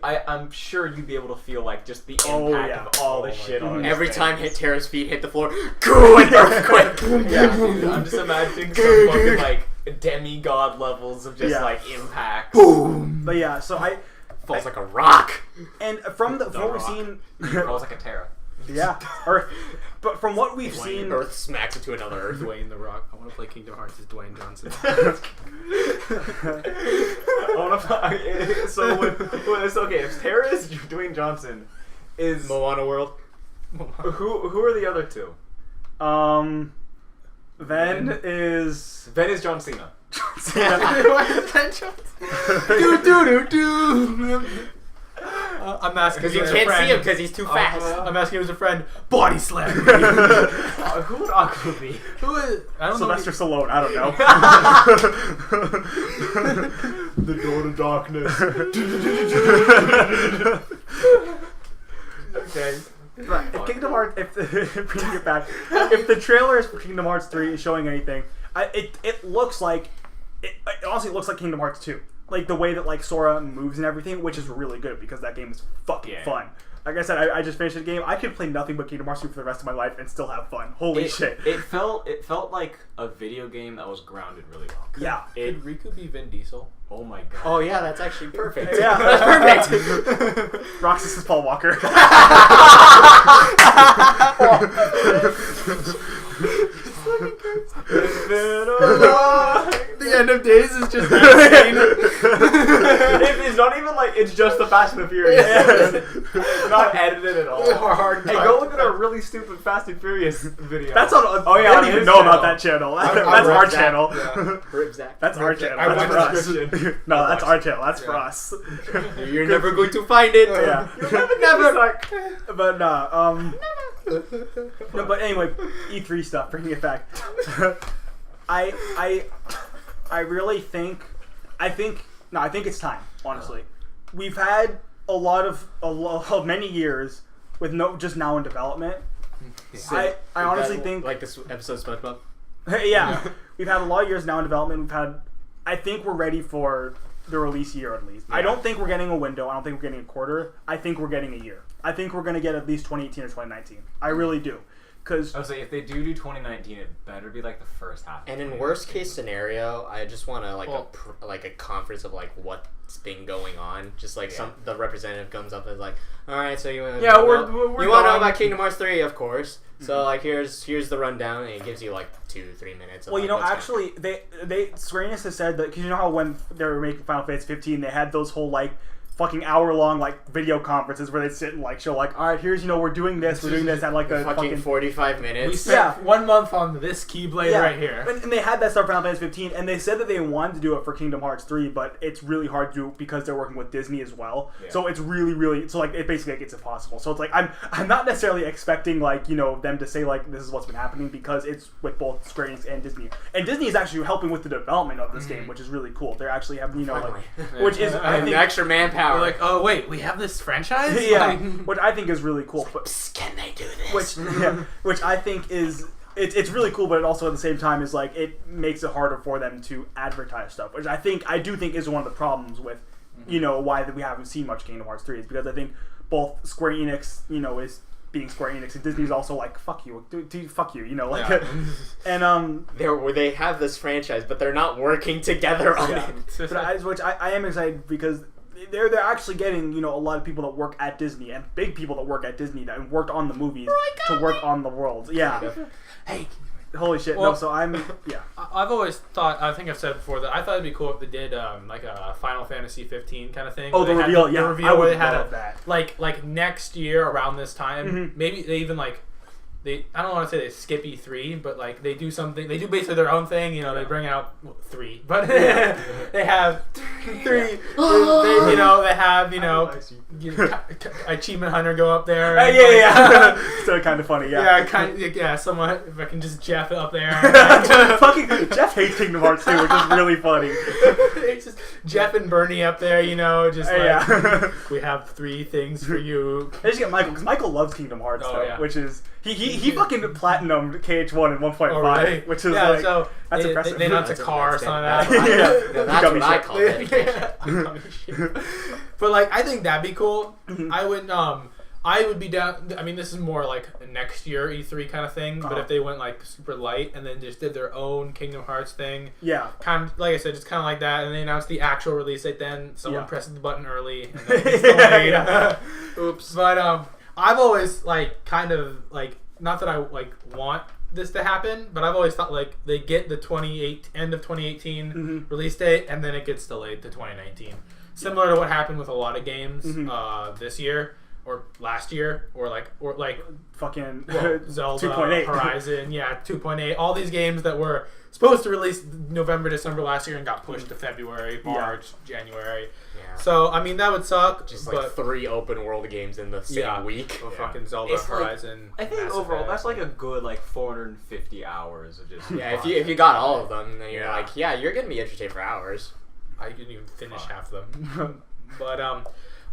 D: I'm sure you'd be able to feel just the impact of all the shit on
B: every time Terra's feet hit the floor. Go an earthquake.
D: Yeah, dude, I'm just imagining some fucking demigod levels of just impact.
A: Boom. But yeah, so
B: falls like a rock.
A: And from what we've seen,
D: falls like a Terra.
A: Yeah, Earth. But from what we've seen,
B: Earth smacks into another Earth.
C: Dwayne the Rock. I want to play Kingdom Hearts as Dwayne Johnson.
D: If Terra is Dwayne Johnson, is
B: Moana World.
D: Who are the other two?
A: Ven is
D: John Cena.
C: I'm asking
B: because you can't see him because he's too fast.
C: I'm asking him as a friend. Body slam.
D: Who would Aqua be?
C: Who is? I don't
A: Sylvester Stallone. I don't know.
D: The Door to Darkness.
A: Okay. But if Kingdom Hearts, if the trailers for Kingdom Hearts 3 is showing anything, it looks like it honestly looks like Kingdom Hearts 2. like the way that like Sora moves and everything, which is really good because that game is fucking fun. Like I said, I just finished the game. I could play nothing but Kingdom Hearts 2 for the rest of my life and still have fun. Holy shit!
D: It felt like a video game that was grounded really well.
A: Yeah.
C: Could Riku be Vin Diesel?
D: Oh my god.
B: Oh yeah, that's actually perfect.
A: Yeah,
B: that's perfect.
A: Roxas is Paul Walker.
C: The end of days is just that scene.
D: It's not even like it's just the Fast and the Furious. Not edited at all. Hey, go look at our really stupid Fast and Furious video.
A: That's on.
D: Oh yeah,
A: I don't even know about that channel. That's our channel. That's our channel. That's for us. No, that's our channel. That's for us.
B: You're never going to find it.
A: Yeah.
B: Never.
A: But no, but anyway, E3 stuff. Bringing it back. I really think. I think it's time. Honestly, we've had a lot of many years with just now in development. I honestly think
B: like this episode of SpongeBob.
A: yeah, we've had a lot of years now in development. I think we're ready for the release year at least. Yeah. I don't think we're getting a window. I don't think we're getting a quarter. I think we're getting a year. I think we're going to get at least 2018 or 2019. I really do. Because
D: I would say if they do 2019, it better be like the first half.
B: And in worst case scenario, I just want to like a conference of like what's been going on. Just like the representative comes up and is like, all right, so you want to know about Kingdom Hearts 3, of course. So like here's the rundown, and it gives you like 2-3 minutes.
A: Well, actually, Square Enix has said that because you know how when they were making Final Fantasy 15, they had those whole like fucking hour-long like video conferences where they sit and like show like, all right, here's we're doing this, and like a
B: fucking 45 minutes.
C: We spent 1 month on this Keyblade right here,
A: and they had that stuff for Final Fantasy 15, and they said that they wanted to do it for Kingdom Hearts 3, but it's really hard to do because they're working with Disney as well. Yeah. So it's really so like it basically like, it's impossible. So it's like I'm not necessarily expecting like them to say like this is what's been happening because it's with both Square Enix and Disney, and Disney is actually helping with the development of this game, which is really cool. They're actually having which is I think
B: extra manpower.
C: We're like, oh wait, we have this franchise?
A: Yeah, which I think is really cool. But
B: can they do this?
A: Which I think is it's really cool, but it also at the same time is like it makes it harder for them to advertise stuff, which I do think is one of the problems with why we haven't seen much Kingdom Hearts 3 is because I think both Square Enix is being Square Enix and Disney's also like fuck you, dude, fuck you, and
B: they have this franchise, but they're not working together on it.
A: Which I am excited because they're actually getting a lot of people that work at Disney and big people that work at Disney that worked on the movies to work on the worlds. Yeah.
C: Hey.
A: Holy shit! Well, no, so
C: I've always thought. I think I've said before that I thought it'd be cool if they did like a Final Fantasy 15 kind of thing.
A: Oh, the reveal!
C: The reveal where they had that. Like next year around this time, maybe they even like. I don't want to say they skip E3, but like they do something. They do basically their own thing. They bring out 3, but they have 3. They have Achievement Hunter go up there.
A: Yeah. Still kind of funny.
C: Yeah, somewhat. If I can just Jeff it up there.
A: Fucking Jeff hates Kingdom Hearts 2, which is really funny.
C: It's just Jeff and Bernie up there. We have 3 things for you.
A: They just get Michael because Michael loves Kingdom Hearts, which is. He fucking platinumed KH1 in 1.5, which is
C: so
A: that's impressive.
C: They know it's a car or something like that.
B: That's what I call it.
C: But like, I think that'd be cool. I would be down. I mean, this is more like a next year E3 kind of thing. But if they went like super light and then just did their own Kingdom Hearts thing, kind of like I said, just kind of like that, and they announced the actual release date. Then someone presses the button early. And then it's delayed. Oops. But I've always like kind of like not that I like want this to happen, but I've always thought like they get the end of 2018 release date and then it gets delayed to 2019. Similar to what happened with a lot of games this year or last year or like
A: fucking
C: Zelda
A: 2.8
C: Horizon, 2.8. All these games that were supposed to release November, December last year and got pushed to February, March, January. Yeah. So I mean that would suck.
B: Just like 3 open world games in the same week.
C: Or fucking Zelda Horizon.
D: I think overall that's like a good like 450 hours of just
B: if you got all of them, then you're like you're gonna be entertained for hours.
C: I didn't even finish half of them. But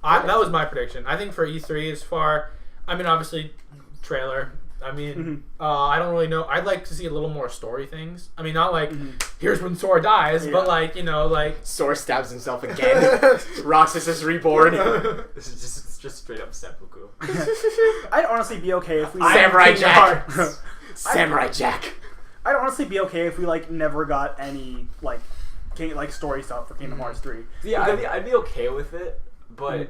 C: that was my prediction. I think for E3 as far, I mean obviously trailer I mean, I don't really know. I'd like to see a little more story things. I mean, not like here's when Sora dies, but like like
B: Sora stabs himself again. Roxas is reborn.
D: This is just straight up seppuku.
A: I'd honestly be okay if we
B: Samurai Jack. Samurai Jack.
A: I'd honestly be okay if we like never got any like story stuff for Kingdom Hearts 3.
D: Yeah, I'd be okay with it, but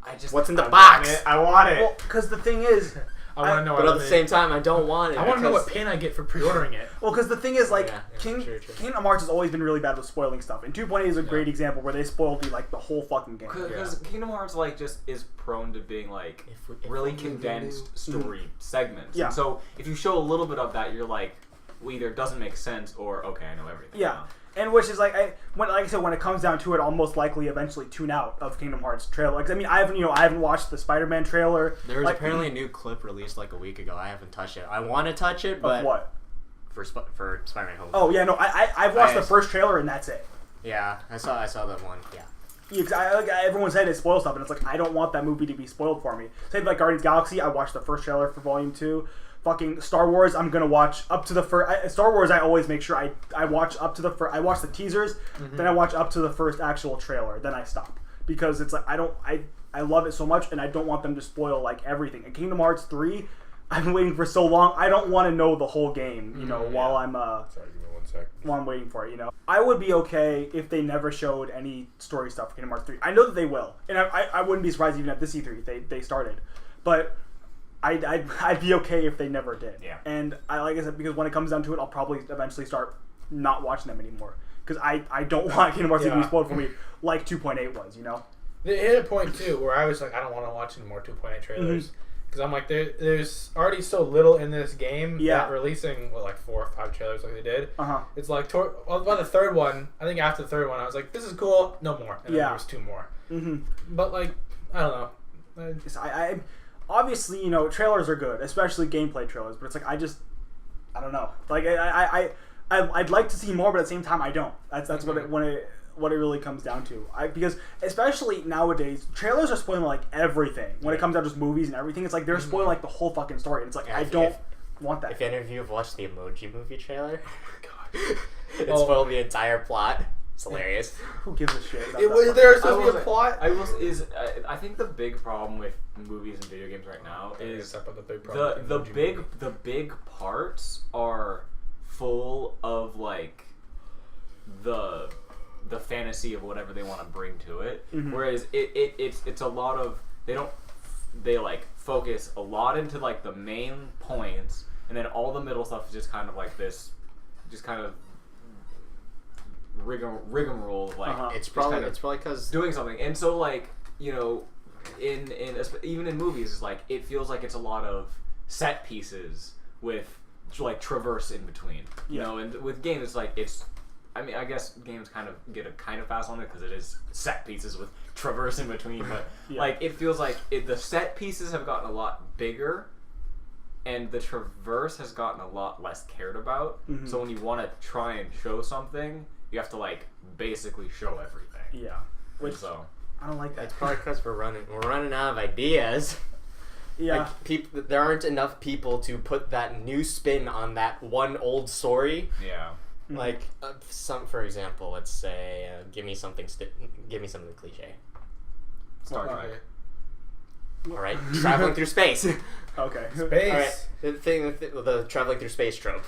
D: I just
B: what's in the box?
D: I want it.
A: Well, because the thing is,
C: I want to know.
B: But at the same time, I don't want it.
C: I want to know what pin I get for pre-ordering it.
A: Well, because the thing is, like,
B: true.
A: Kingdom Hearts has always been really bad with spoiling stuff, and 2.8 is a great example where they spoiled the whole fucking game.
D: Because Kingdom Hearts just is prone to being like really condensed story segments.
A: Yeah.
D: And so if you show a little bit of that, you're like, well, either it doesn't make sense or okay, I know everything.
A: Yeah.
D: Now.
A: And which is like I said, when it comes down to it, I'll most likely eventually tune out of Kingdom Hearts trailer. Like, I mean, I haven't watched the Spider-Man trailer.
B: There was apparently a new clip released like a week ago. I haven't touched it. I want to touch it, but
A: of what?
B: For Spider-Man Homecoming.
A: Oh yeah, no, I've watched the first trailer and that's it.
B: Yeah, I saw that one. Yeah.
A: Everyone said it spoils stuff, and it's like I don't want that movie to be spoiled for me. Say like Guardians of the Galaxy, I watched the first trailer for Volume 2. Fucking Star Wars, I'm gonna watch up to the first. Star Wars, I always make sure I watch up to the first. I watch the teasers, then I watch up to the first actual trailer, then I stop because it's like I love it so much, and I don't want them to spoil like everything. And Kingdom Hearts 3, I've been waiting for so long. I don't want to know the whole game, while I'm
C: Sorry, give me 1 second.
A: While I'm waiting for it, I would be okay if they never showed any story stuff for Kingdom Hearts 3. I know that they will, and I wouldn't be surprised even at this E3 they started, but. I'd be okay if they never did.
D: Yeah. And
A: like I said, because when it comes down to it, I'll probably eventually start not watching them anymore. Because I don't want Kingdom Hearts to be spoiled for me like 2.8 was,
C: They hit a point, too, where I was like, I don't want to watch any more 2.8 trailers. Because I'm like, there's already so little in this game that releasing, 4 or 5 trailers like they did. It's like, by the third one, I think after the third one, I was like, this is cool, no more. And then there was 2 more. But, like, I don't know.
A: Obviously, trailers are good, especially gameplay trailers. But it's like I don't know. Like I'd like to see more, but at the same time, I don't. That's what it really comes down to. Because especially nowadays, trailers are spoiling like everything. When it comes down to just movies and everything, it's like they're spoiling like the whole fucking story. And it's like I don't want that.
B: If any of you have watched the Emoji Movie trailer, it spoiled the entire plot. It's hilarious.
A: Who gives a shit?
C: There's supposed to be a plot.
D: I think the big problem with movies and video games right now is the big parts are full of like the fantasy of whatever they want to bring to it. Whereas it's a lot of they like focus a lot into like the main points, and then all the middle stuff is just kind of like this, just kind of rigmarole of like
B: it's probably because
D: doing something. And so like in even in movies, it's like it feels like it's a lot of set pieces with like traverse in between. And with games, it's like I guess games kind of get a kind of fast on it because it is set pieces with traverse in between. But like it feels like the set pieces have gotten a lot bigger, and the traverse has gotten a lot less cared about. So when you want to try and show something, you have to like basically show everything.
A: Yeah. Which I don't like that.
B: It's probably because we're running out of ideas.
A: Yeah.
B: Like, there aren't enough people to put that new spin on that one old story.
D: Yeah.
B: Like for example, let's say, give me something cliche.
D: Star Trek.
B: All right, traveling through space.
A: Okay.
C: Space.
B: All right, the traveling through space trope,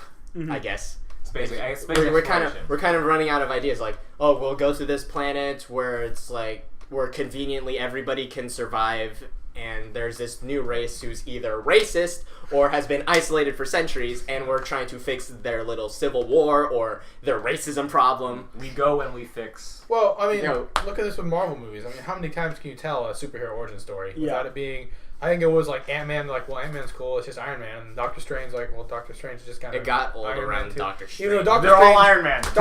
B: I guess.
D: We're
B: kind of running out of ideas. Like, oh, we'll go to this planet where it's like where conveniently everybody can survive, and there's this new race who's either racist or has been isolated for centuries, and we're trying to fix their little civil war or their racism problem.
D: We go and we fix.
C: Well, I mean, look at this with Marvel movies. I mean, how many times can you tell a superhero origin story without it being? I think it was like Ant-Man, like, well, Ant-Man's cool, it's just Iron Man. And Doctor Strange, like, well, Doctor Strange is just kind of.
B: It got old
C: Iron
B: around
C: Man too.
B: Doctor Strange.
C: Even though Doctor
D: They're
C: Strange,
D: all Iron Man.
C: It's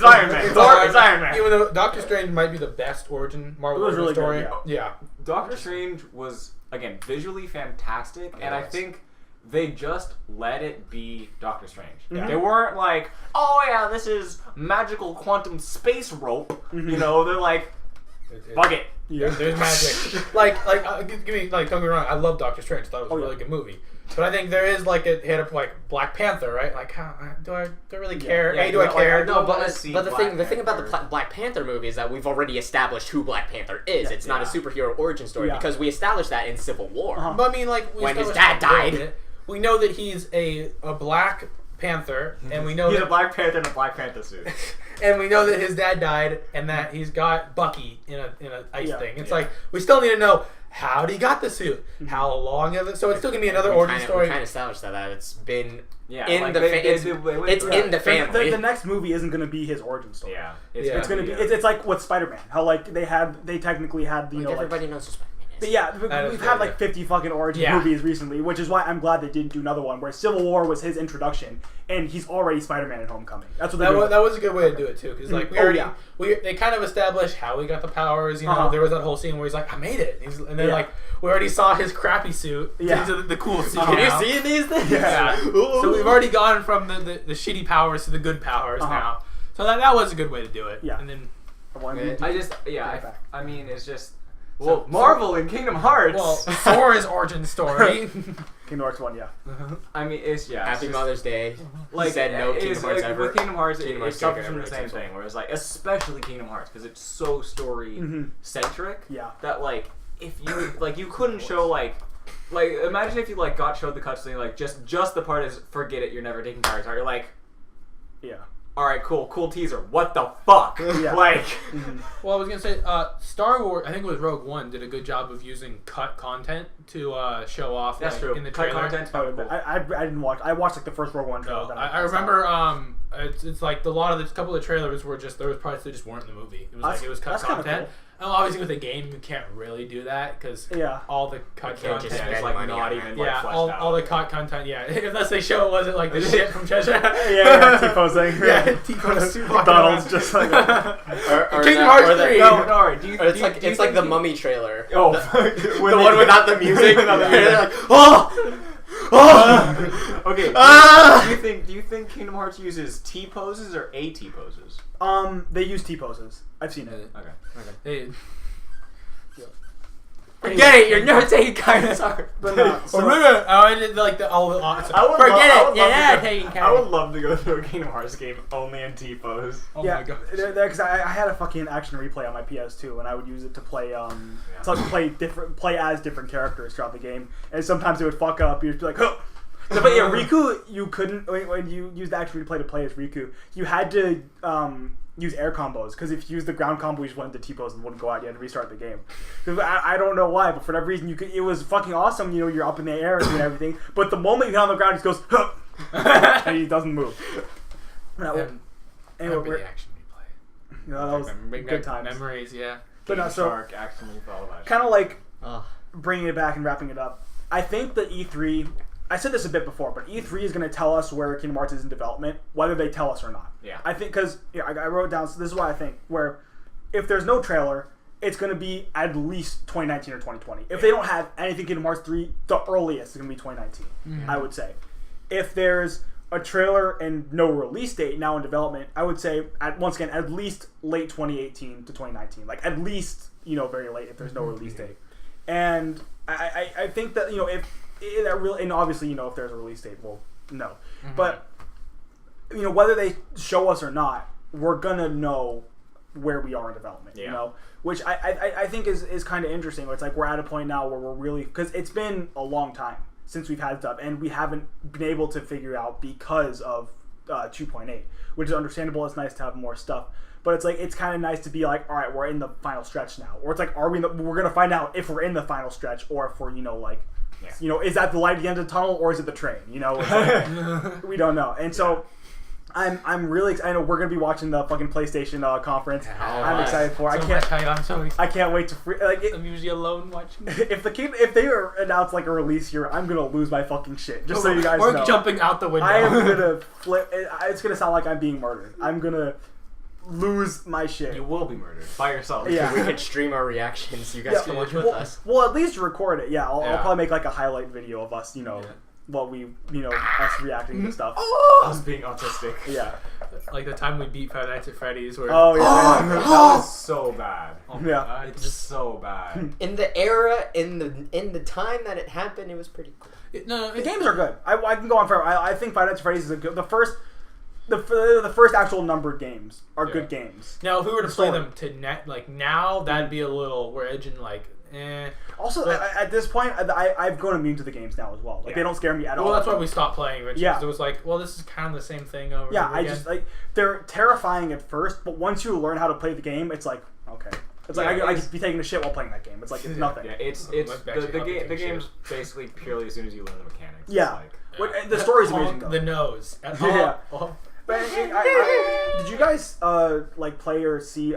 D: Iron Man. It's Iron Man.
C: Even though Doctor Strange might be the best Marvel origin
A: really
C: story.
A: good,
C: Yeah.
D: Doctor Strange was, again, visually fantastic, and I think they just let it be Doctor Strange. They weren't like, oh yeah, this is magical quantum space rope. They're like, fuck it.
C: Yeah. There's magic. Give me, like, don't get me wrong, I love Doctor Strange. I thought it was a really good movie. But I think there is like a hit up like Black Panther, right? Like, how, do I really care? Do I care?
B: No, but the thing about the Black Panther movie is that we've already established who Black Panther is. It's not a superhero origin story because we established that in Civil War.
C: But I mean, like
B: when his dad died,
C: we know that he's a Black Panther, and we know
D: he's a Black Panther in a Black Panther suit.
C: And we know that his dad died, and that he's got Bucky in a ice thing. It's like we still need to know how he got the suit, how long of it. So it's still gonna be another origin story.
B: We kind of established that it's been in
A: like
B: the in the family.
A: The next movie isn't gonna be his origin story.
D: Yeah,
A: it's gonna be. It's like with Spider-Man. How like they technically had
B: everybody knows who Spider-Man is.
A: But yeah, we've had like 50 fucking origin movies recently, which is why I'm glad they didn't do another one where Civil War was his introduction, and he's already Spider-Man in Homecoming. That's what
C: that was a good way to do it too, because like they kind of established how he got the powers. You know, there was that whole scene where he's like, "I made it," and then like we already saw his crappy suit into the cool suit.
B: Can you see these things?
C: Yeah. So we've already gone from the shitty powers to the good powers now. So that was a good way to do it.
A: Yeah.
C: And then
D: I mean, it's just. Well, Marvel and Kingdom Hearts.
C: Well, Sora's origin story.
A: Kingdom Hearts 1, yeah.
D: I mean, it's
B: Happy Mother's Day.
D: Like
B: said no Kingdom Hearts ever.
D: With Kingdom Hearts, it suffers from the same thing, where it's like, especially Kingdom Hearts, because it's so story centric.
A: Yeah.
D: That like, if you you couldn't show like imagine if you like got showed the cutscene like just the part is forget it, you're never taking character. You're like,
A: yeah.
D: All right, cool teaser. What the fuck?
A: Yeah.
D: Like,
C: well, I was gonna say, Star Wars. I think it was Rogue One did a good job of using cut content to show off.
D: That's true.
C: In the
D: cut
C: trailer.
D: content's
A: cool. I didn't watch. I watched like the first Rogue One trailer.
C: I remember. It's like a couple of trailers were just there was parts that just weren't in the movie. It was it was cut content.
A: Cool.
C: And obviously, with a game, you can't really do that because all the cut content
D: is like not even fleshed out.
C: All the cut content, unless they show it wasn't like the shit from Cheshire.
A: T-posing.
C: T-posing.
A: McDonald's just like
C: Kingdom Hearts 3.
D: No,
B: it's like the Mummy trailer.
D: Oh,
B: the one without the music. They're like,
D: okay. Do you think Kingdom Hearts uses T poses or AT poses?
A: They use T poses. I've seen it.
D: Okay.
C: Hey.
B: Forget it. You're not taking characters.
A: But no.
C: I did like all the.
D: I would love to go through a Kingdom Hearts game only in T pose.
C: Oh my god.
A: Because I had a fucking action replay on my PS2, and I would use it to play play as different characters throughout the game, and sometimes it would fuck up. You'd be like, oh. But yeah, Riku, you couldn't when you used the action replay to play as Riku, you had to use air combos, because if you used the ground combo, you just went into T-pose and wouldn't go out. You had to restart the game. I don't know why, but for that reason, it was fucking awesome. You know, you're up in the air and doing everything, but the moment you hit on the ground, he goes, huh! And he doesn't move.
C: Anyway, the action replay.
A: You know, that was good times.
C: Memories, yeah.
A: But no, so
D: action replay.
A: Kind of like bringing it back and wrapping it up. I think that E3. I said this a bit before, but E3 is going to tell us where Kingdom Hearts is in development, whether they tell us or not.
D: Yeah.
A: I think because I wrote down. So this is what I think. Where if there's no trailer, it's going to be at least 2019 or 2020. If they don't have anything Kingdom Hearts 3, the earliest is going to be 2019. Mm-hmm. I would say. If there's a trailer and no release date now in development, I would say once again at least late 2018 to 2019. Like at least very late if there's no release date. And I think that if that really, and obviously if there's a release date, well, no. Mm-hmm. But whether they show us or not, we're gonna know where we are in development.
D: Yeah.
A: Which I think is kind of interesting. Where it's like we're at a point now where we're really, because it's been a long time since we've had stuff, and we haven't been able to figure out because of 2.8, which is understandable. It's nice to have more stuff. But it's like it's kind of nice to be like, all right, we're in the final stretch now, or it's like, we're gonna find out if we're in the final stretch, or if we're is that the light at the end of the tunnel, or is it the train? It's like, we don't know. And so I'm really excited. I know we're gonna be watching the fucking PlayStation conference. I'm excited for it. I can't wait to
C: I'm usually alone watching.
A: If they announce like a release here, I'm gonna lose my fucking shit. Just so you guys know.
C: Or jumping out the window.
A: I am gonna flip. It's gonna sound like I'm being murdered. I'm gonna lose my shit.
D: You will be murdered by yourself.
A: Yeah.
B: We can stream our reactions. You guys can watch with us.
A: Well, at least record it. Yeah, I'll probably make like a highlight video of us, while we, us reacting to stuff.
D: Us being autistic.
A: Yeah.
C: Like the time we beat Five Nights at Freddy's. Where
A: oh, yeah.
D: That was so bad.
C: Oh my
A: Yeah.
C: God.
D: It's just so bad.
B: In the era, in the time that it happened, it was pretty cool.
A: The games are good. I can go on forever. I think Five Nights at Freddy's is a good. The first actual numbered games are good games.
C: Now, if we were to play them to now, that'd be a little we're edging
A: Also, at this point, I've grown immune to the games now as well. Like they don't scare me at all.
C: Well, that's why we stopped playing.
A: Yeah,
C: it was like, well, this is kind of the same thing over.
A: Yeah,
C: over
A: I
C: again.
A: just like they're terrifying at first, but once you learn how to play the game, it's like okay. It's like I could be taking a shit while playing that game. It's like it's nothing.
D: Yeah, it's the game's basically purely as soon as you learn the mechanics.
A: Yeah. The story's amazing though.
C: The nose.
A: Yeah. But did you guys play or see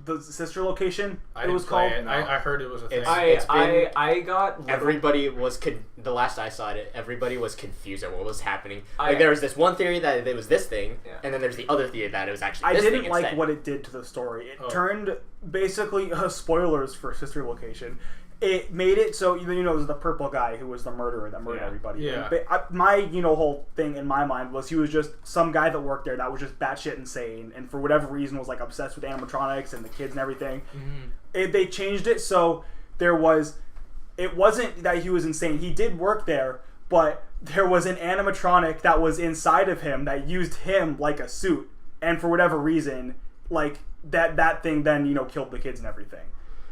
A: the sister location?
C: It was called. I heard it was a thing.
D: I got
B: everybody was the last I saw it. Everybody was confused at what was happening. There was this one theory that it was this thing, and then there's the other theory that it was actually. This
A: I didn't
B: thing
A: like
B: instead.
A: what it did to the story. It turned basically spoilers for sister location. It made it so there's the purple guy who was the murderer that murdered everybody.
C: Yeah.
A: My whole thing in my mind was he was just some guy that worked there that was just batshit insane, and for whatever reason was like obsessed with animatronics and the kids and everything. Mm-hmm. They changed it so it wasn't that he was insane. He did work there, but there was an animatronic that was inside of him that used him like a suit, and for whatever reason, like that thing then killed the kids and everything.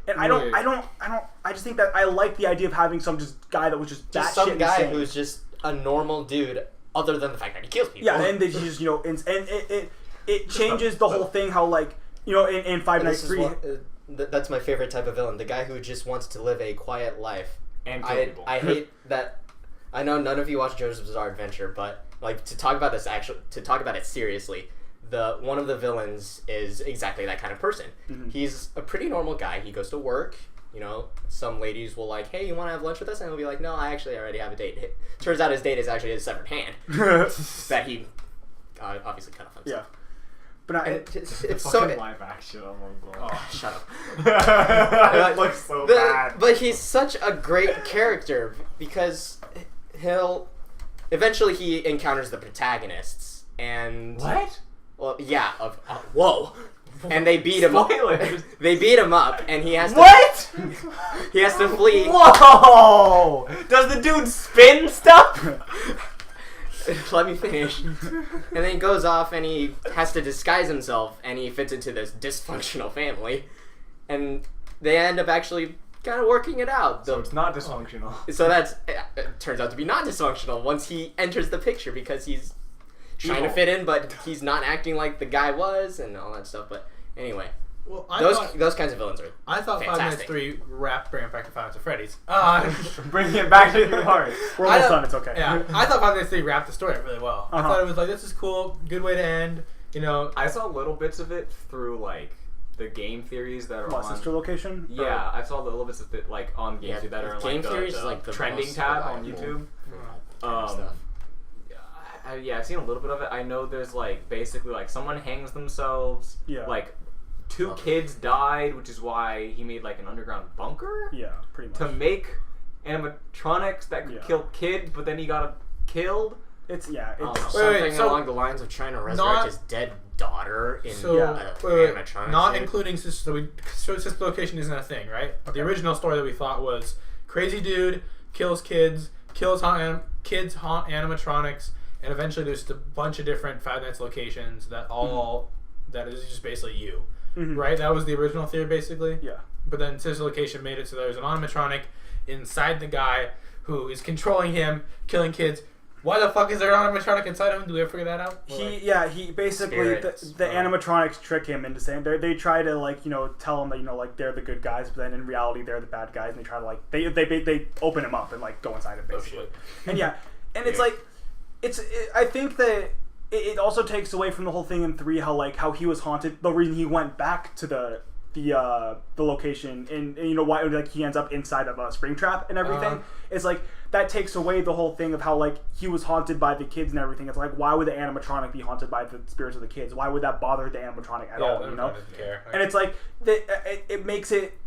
A: And I just think that I like the idea of having some guy that was just
B: some guy
A: insane.
B: who's just a normal dude, other than the fact that he kills people.
A: Yeah, and they just and it changes the whole thing. How in Five Nights 3.
B: That's my favorite type of villain. The guy who just wants to live a quiet life.
D: And kill people.
B: I hate that. I know none of you watch JoJo's Bizarre Adventure, but to talk about it seriously. One of the villains is exactly that kind of person. Mm-hmm. He's a pretty normal guy. He goes to work. Some ladies will like, hey, you want to have lunch with us? And he'll be like, no, I actually already have a date. Turns out his date is actually his severed hand that he obviously cut off himself.
A: Yeah. But
D: it's so live action.
B: Oh, shut up.
D: It looks so bad.
B: But he's such a great character because eventually he encounters the protagonists and
D: what?
B: Well, yeah. Whoa. And they beat him up. They beat him up, and he has to.
D: What?
B: He has to flee.
D: Whoa! Does the dude spin stuff?
B: Let me finish. And then he goes off, and he has to disguise himself, and he fits into this dysfunctional family, and they end up actually kind of working it out.
D: So it's not dysfunctional.
B: So it turns out to be not dysfunctional once he enters the picture because he's trying to fit in, but he's not acting like the guy was and all that stuff. But anyway,
C: well,
B: those kinds of villains are
C: I thought
B: fantastic.
C: 5 Nights 3 bring it back to Five Nights at Freddy's.
D: Bring it back to your heart.
A: We're almost done. It's okay.
C: Yeah, I thought 5 Nights 3 wrapped the story really well.
A: Uh-huh.
C: I thought it was like, this is cool, good way to end.
D: I saw little bits of it through the game theories that are on
A: sister location.
D: Yeah, I saw the little bits of it on game theory that are
B: game theories is
D: the trending tab on YouTube. I've seen a little bit of it. I know there's basically someone hangs themselves.
A: Yeah.
D: Two kids died, which is why he made an underground bunker.
A: Yeah, pretty much.
D: To make animatronics that could kill kids, but then he got killed.
A: It's
B: something along the lines of trying to resurrect his dead daughter in animatronics.
C: Not including sister. So sister location isn't a thing, right? Okay. The original story that we thought was crazy dude kills kids, kids haunt animatronics. And eventually there's a bunch of different Five Nights locations that that is just basically you. Mm-hmm. Right? That was the original theory basically.
A: Yeah.
C: But then Sister Location made it so there's an animatronic inside the guy who is controlling him, killing kids. Why the fuck is there an animatronic inside of him? Do we ever figure that out?
A: He basically the animatronics trick him into saying they try to tell him that they're the good guys, but then in reality they're the bad guys, and they try to they open him up and go inside him basically. And it's I think that it also takes away from the whole thing in 3 how he was haunted. The reason he went back to the location and why he ends up inside of a Springtrap and everything is that takes away the whole thing of how he was haunted by the kids and everything. It's why would the animatronic be haunted by the spirits of the kids? Why would that bother the animatronic at all?
C: Doesn't care.
A: And it's it makes it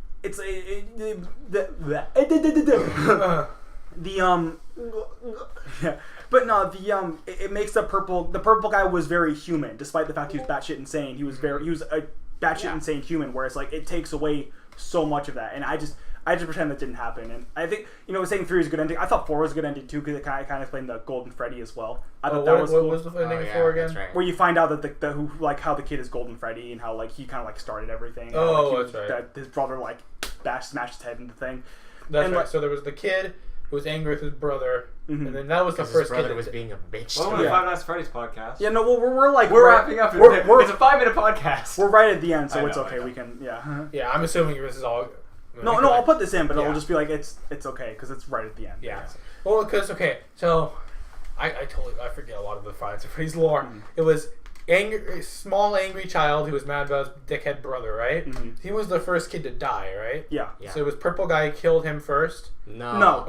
A: But no, it makes the purple guy was very human, despite the fact he was batshit insane. He was batshit insane human, where it's like it takes away so much of that, and I just pretend that didn't happen. And I think saying 3 is a good ending. I thought 4 was a good ending too because it kind of explained the Golden Freddy as well. I thought that was cool.
C: What was the ending of 4 again?
B: Right.
A: Where you find out that how the kid is Golden Freddy and how he kind of started everything.
C: That's right.
A: That his brother smashed his head into the thing.
C: That's right. So there was the kid who was angry with his brother, and then that was the first
B: his brother
C: kid
B: was being a bitch.
D: Welcome to Five Nights at Freddy's podcast.
A: Yeah, no, well, we're
D: wrapping up. It's a 5-minute podcast.
A: We're right at the end, so it's
D: know,
A: okay. We can,
C: Yeah, I'm assuming this is all.
A: No, I'll put this in, but it'll just be it's okay because it's right at the end.
C: Yeah. Well, because so I forget a lot of the Five Nights at Freddy's lore. It was small angry child who was mad about his dickhead brother, right? He was the first kid to die, right?
A: Yeah.
C: So it was purple guy killed him first.
A: No.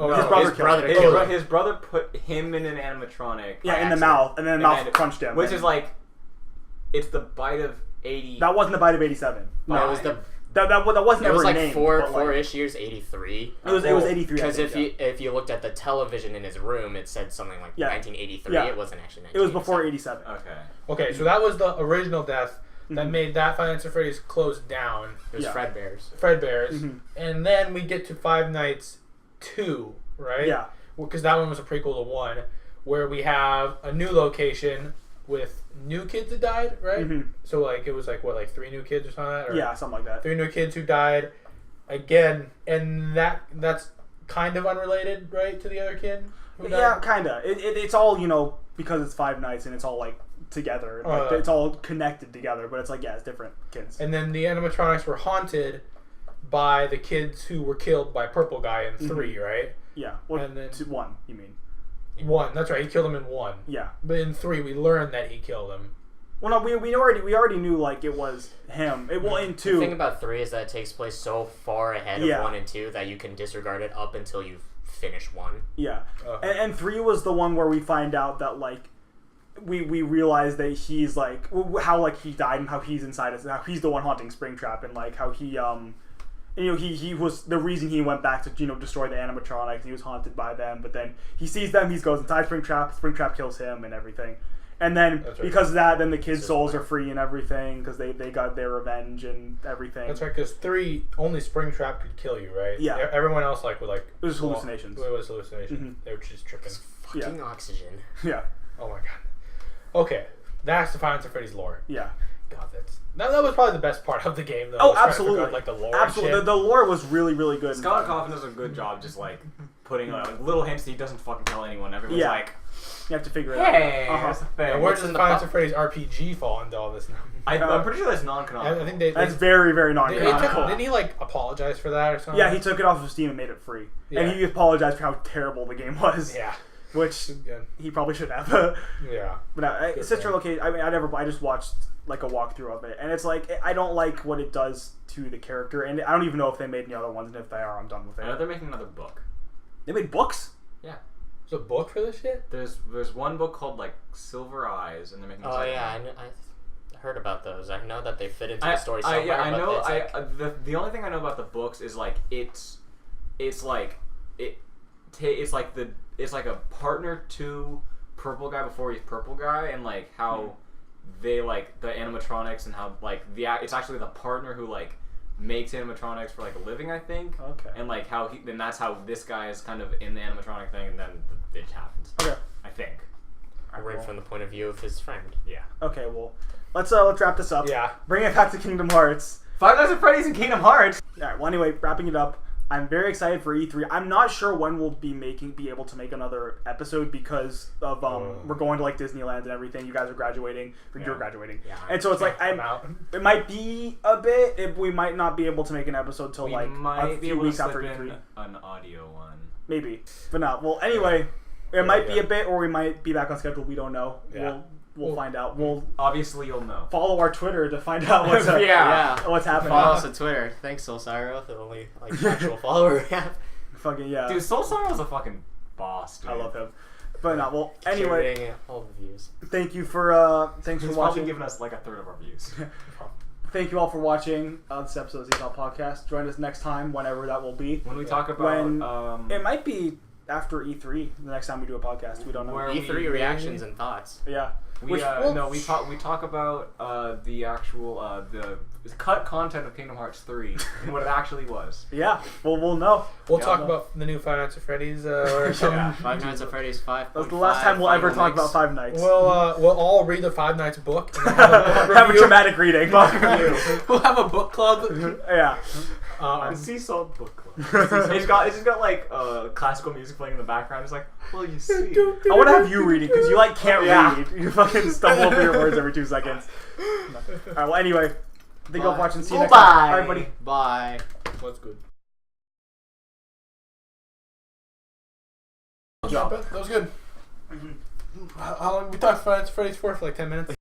D: His brother put him in an animatronic.
A: Yeah, in the mouth, and then the mouth crunched him.
D: Which is it's the bite of 80.
A: That wasn't the bite of 87.
B: No, it was the.
A: That wasn't ever named.
B: It was 4-ish years, 83.
A: It was 83.
B: Because if you looked at the television in his room, it said something like 1983. Yeah. It wasn't actually 1987.
A: It was before 87.
C: Okay, so that was the original death that made that Five Nights at Freddy's close down.
B: It was Fred Bear's.
C: And then we get to Five Nights 2, right?
A: Yeah.
C: Because that one was a prequel to 1, where we have a new location with new kids that died, right? So it was 3 new kids or something like that? Or
A: yeah, something like that.
C: 3 new kids who died again, and that's kind of unrelated, right, to the other kid who died?
A: Yeah, kind of. It's all, because it's Five Nights and it's all together. It's all connected together, but it's it's different kids.
C: And then the animatronics were haunted by the kids who were killed by Purple Guy in 3, right?
A: Yeah. Well,
C: and then
A: 1, you mean?
C: 1, that's right. He killed him in 1.
A: Yeah.
C: But in 3, we learned that he killed him.
A: Well, no, we already knew it was him. In 2.
B: The thing about 3 is that it takes place so far ahead of 1 and 2 that you can disregard it up until you finish 1.
A: Yeah. And 3 was the one where we find out that we realize that he's how he died and how he's inside us, how he's the one haunting Springtrap, and how he he was the reason he went back to destroy the animatronics. He was haunted by them, but then he sees them. He goes inside Springtrap kills him and everything. And then because of that, then the kids' souls are free and everything because they got their revenge and everything.
C: That's right. Because 3 only Springtrap could kill you, right?
A: Yeah.
C: Everyone else would
A: it was hallucinations.
C: It was hallucinations. They were just tripping.
B: Fucking oxygen.
A: Yeah.
C: Oh my god. Okay, that's the Five Nights at Freddy's lore.
A: Yeah.
C: God, that was probably the best part of the game, though.
A: Oh, absolutely.
C: The lore.
A: Absolutely, the lore was really, really good.
D: Scott Coffin does a good job, just putting little hints that he doesn't fucking tell anyone. Everyone's
A: you have to figure it
D: hey,
A: out.
D: That's the thing.
C: And where does the Five Nights at Freddy's RPG fall into all this now?
D: I'm pretty sure that's non-canonical.
C: I think
A: that's very, very non-canonical.
C: Didn't he apologize for that or something?
A: Yeah, he took it off of Steam and made it free, and he apologized for how terrible the game was.
C: Yeah.
A: Which he probably should have.
C: Yeah.
A: But Sister Location, I just watched a walkthrough of it, and it's I don't like what it does to the character, and I don't even know if they made any other ones, and if they are, I'm done with it.
D: I know they're making another book.
A: They made books?
D: Yeah.
C: There's a book for this shit?
D: There's one book called Silver Eyes, and they're making.
B: Oh yeah, I heard about those. I know that they fit into the story somewhere.
D: I know. The only thing I know about the books is it's like a partner to Purple Guy before he's Purple Guy, and how they the animatronics and how it's actually the partner who makes animatronics for a living, I think.
A: Okay.
D: And how then that's how this guy is kind of in the animatronic thing, and then it happens.
A: Okay.
D: I think.
B: Right from the point of view of his friend.
D: Yeah.
A: Okay. Well, let's wrap this up.
C: Yeah.
A: Bring it back to Kingdom Hearts.
D: Five Nights at Freddy's and Kingdom Hearts.
A: All right. Well, anyway, wrapping it up. I'm very excited for E3. I'm not sure when we'll be able to make another episode because of we're going to Disneyland and everything. You guys are graduating, or you're graduating, and so it's
C: I'm out.
A: It might be a bit. We might not be able to make an episode till a few weeks after E3.
D: An audio one,
A: maybe, but not. Well, anyway, it might be a bit, or we might be back on schedule. We don't know.
C: Yeah.
A: We'll find out. We'll
D: obviously you'll know.
A: Follow our Twitter to find out what's what's happening.
B: Follow us on Twitter. Thanks, Soul Syro, the only actual follower we have.
A: Fucking yeah.
D: Dude, Soul Syro's a fucking boss, dude.
A: I love him. But no, well, anyway,
B: all the views.
A: Thanks for
D: He's
A: watching.
D: Probably giving us a third of our views.
A: Thank you all for watching this episode of the Seattle Podcast. Join us next time, whenever that will be.
D: When we talk about
A: it might be after E3 the next time we do a podcast. We don't know.
B: E3 reactions and thoughts.
A: Yeah.
D: We talk about the actual was cut content of Kingdom Hearts 3 and what it actually was.
A: Yeah, well, we'll know.
C: We'll talk about the new Five Nights at Freddy's or something.
B: Yeah, Five Nights at Freddy's 5.
A: That's the last time we'll ever talk about Five Nights.
C: We'll all read the Five Nights book. And have
A: a dramatic reading.
C: We'll have a book club.
A: Yeah.
D: The Sea Salt Book Club. It's just got like classical music playing in the background. It's like, well, you see.
A: I want to have you reading because you can't read. You fucking stumble over your words every 2 seconds. No. All right. Well, anyway, I think I'll watch and see you next time. All right, buddy.
B: Bye.
C: What's good?
A: Job.
C: That was good. How long we talked Five Nights at Freddy's for like 10 minutes?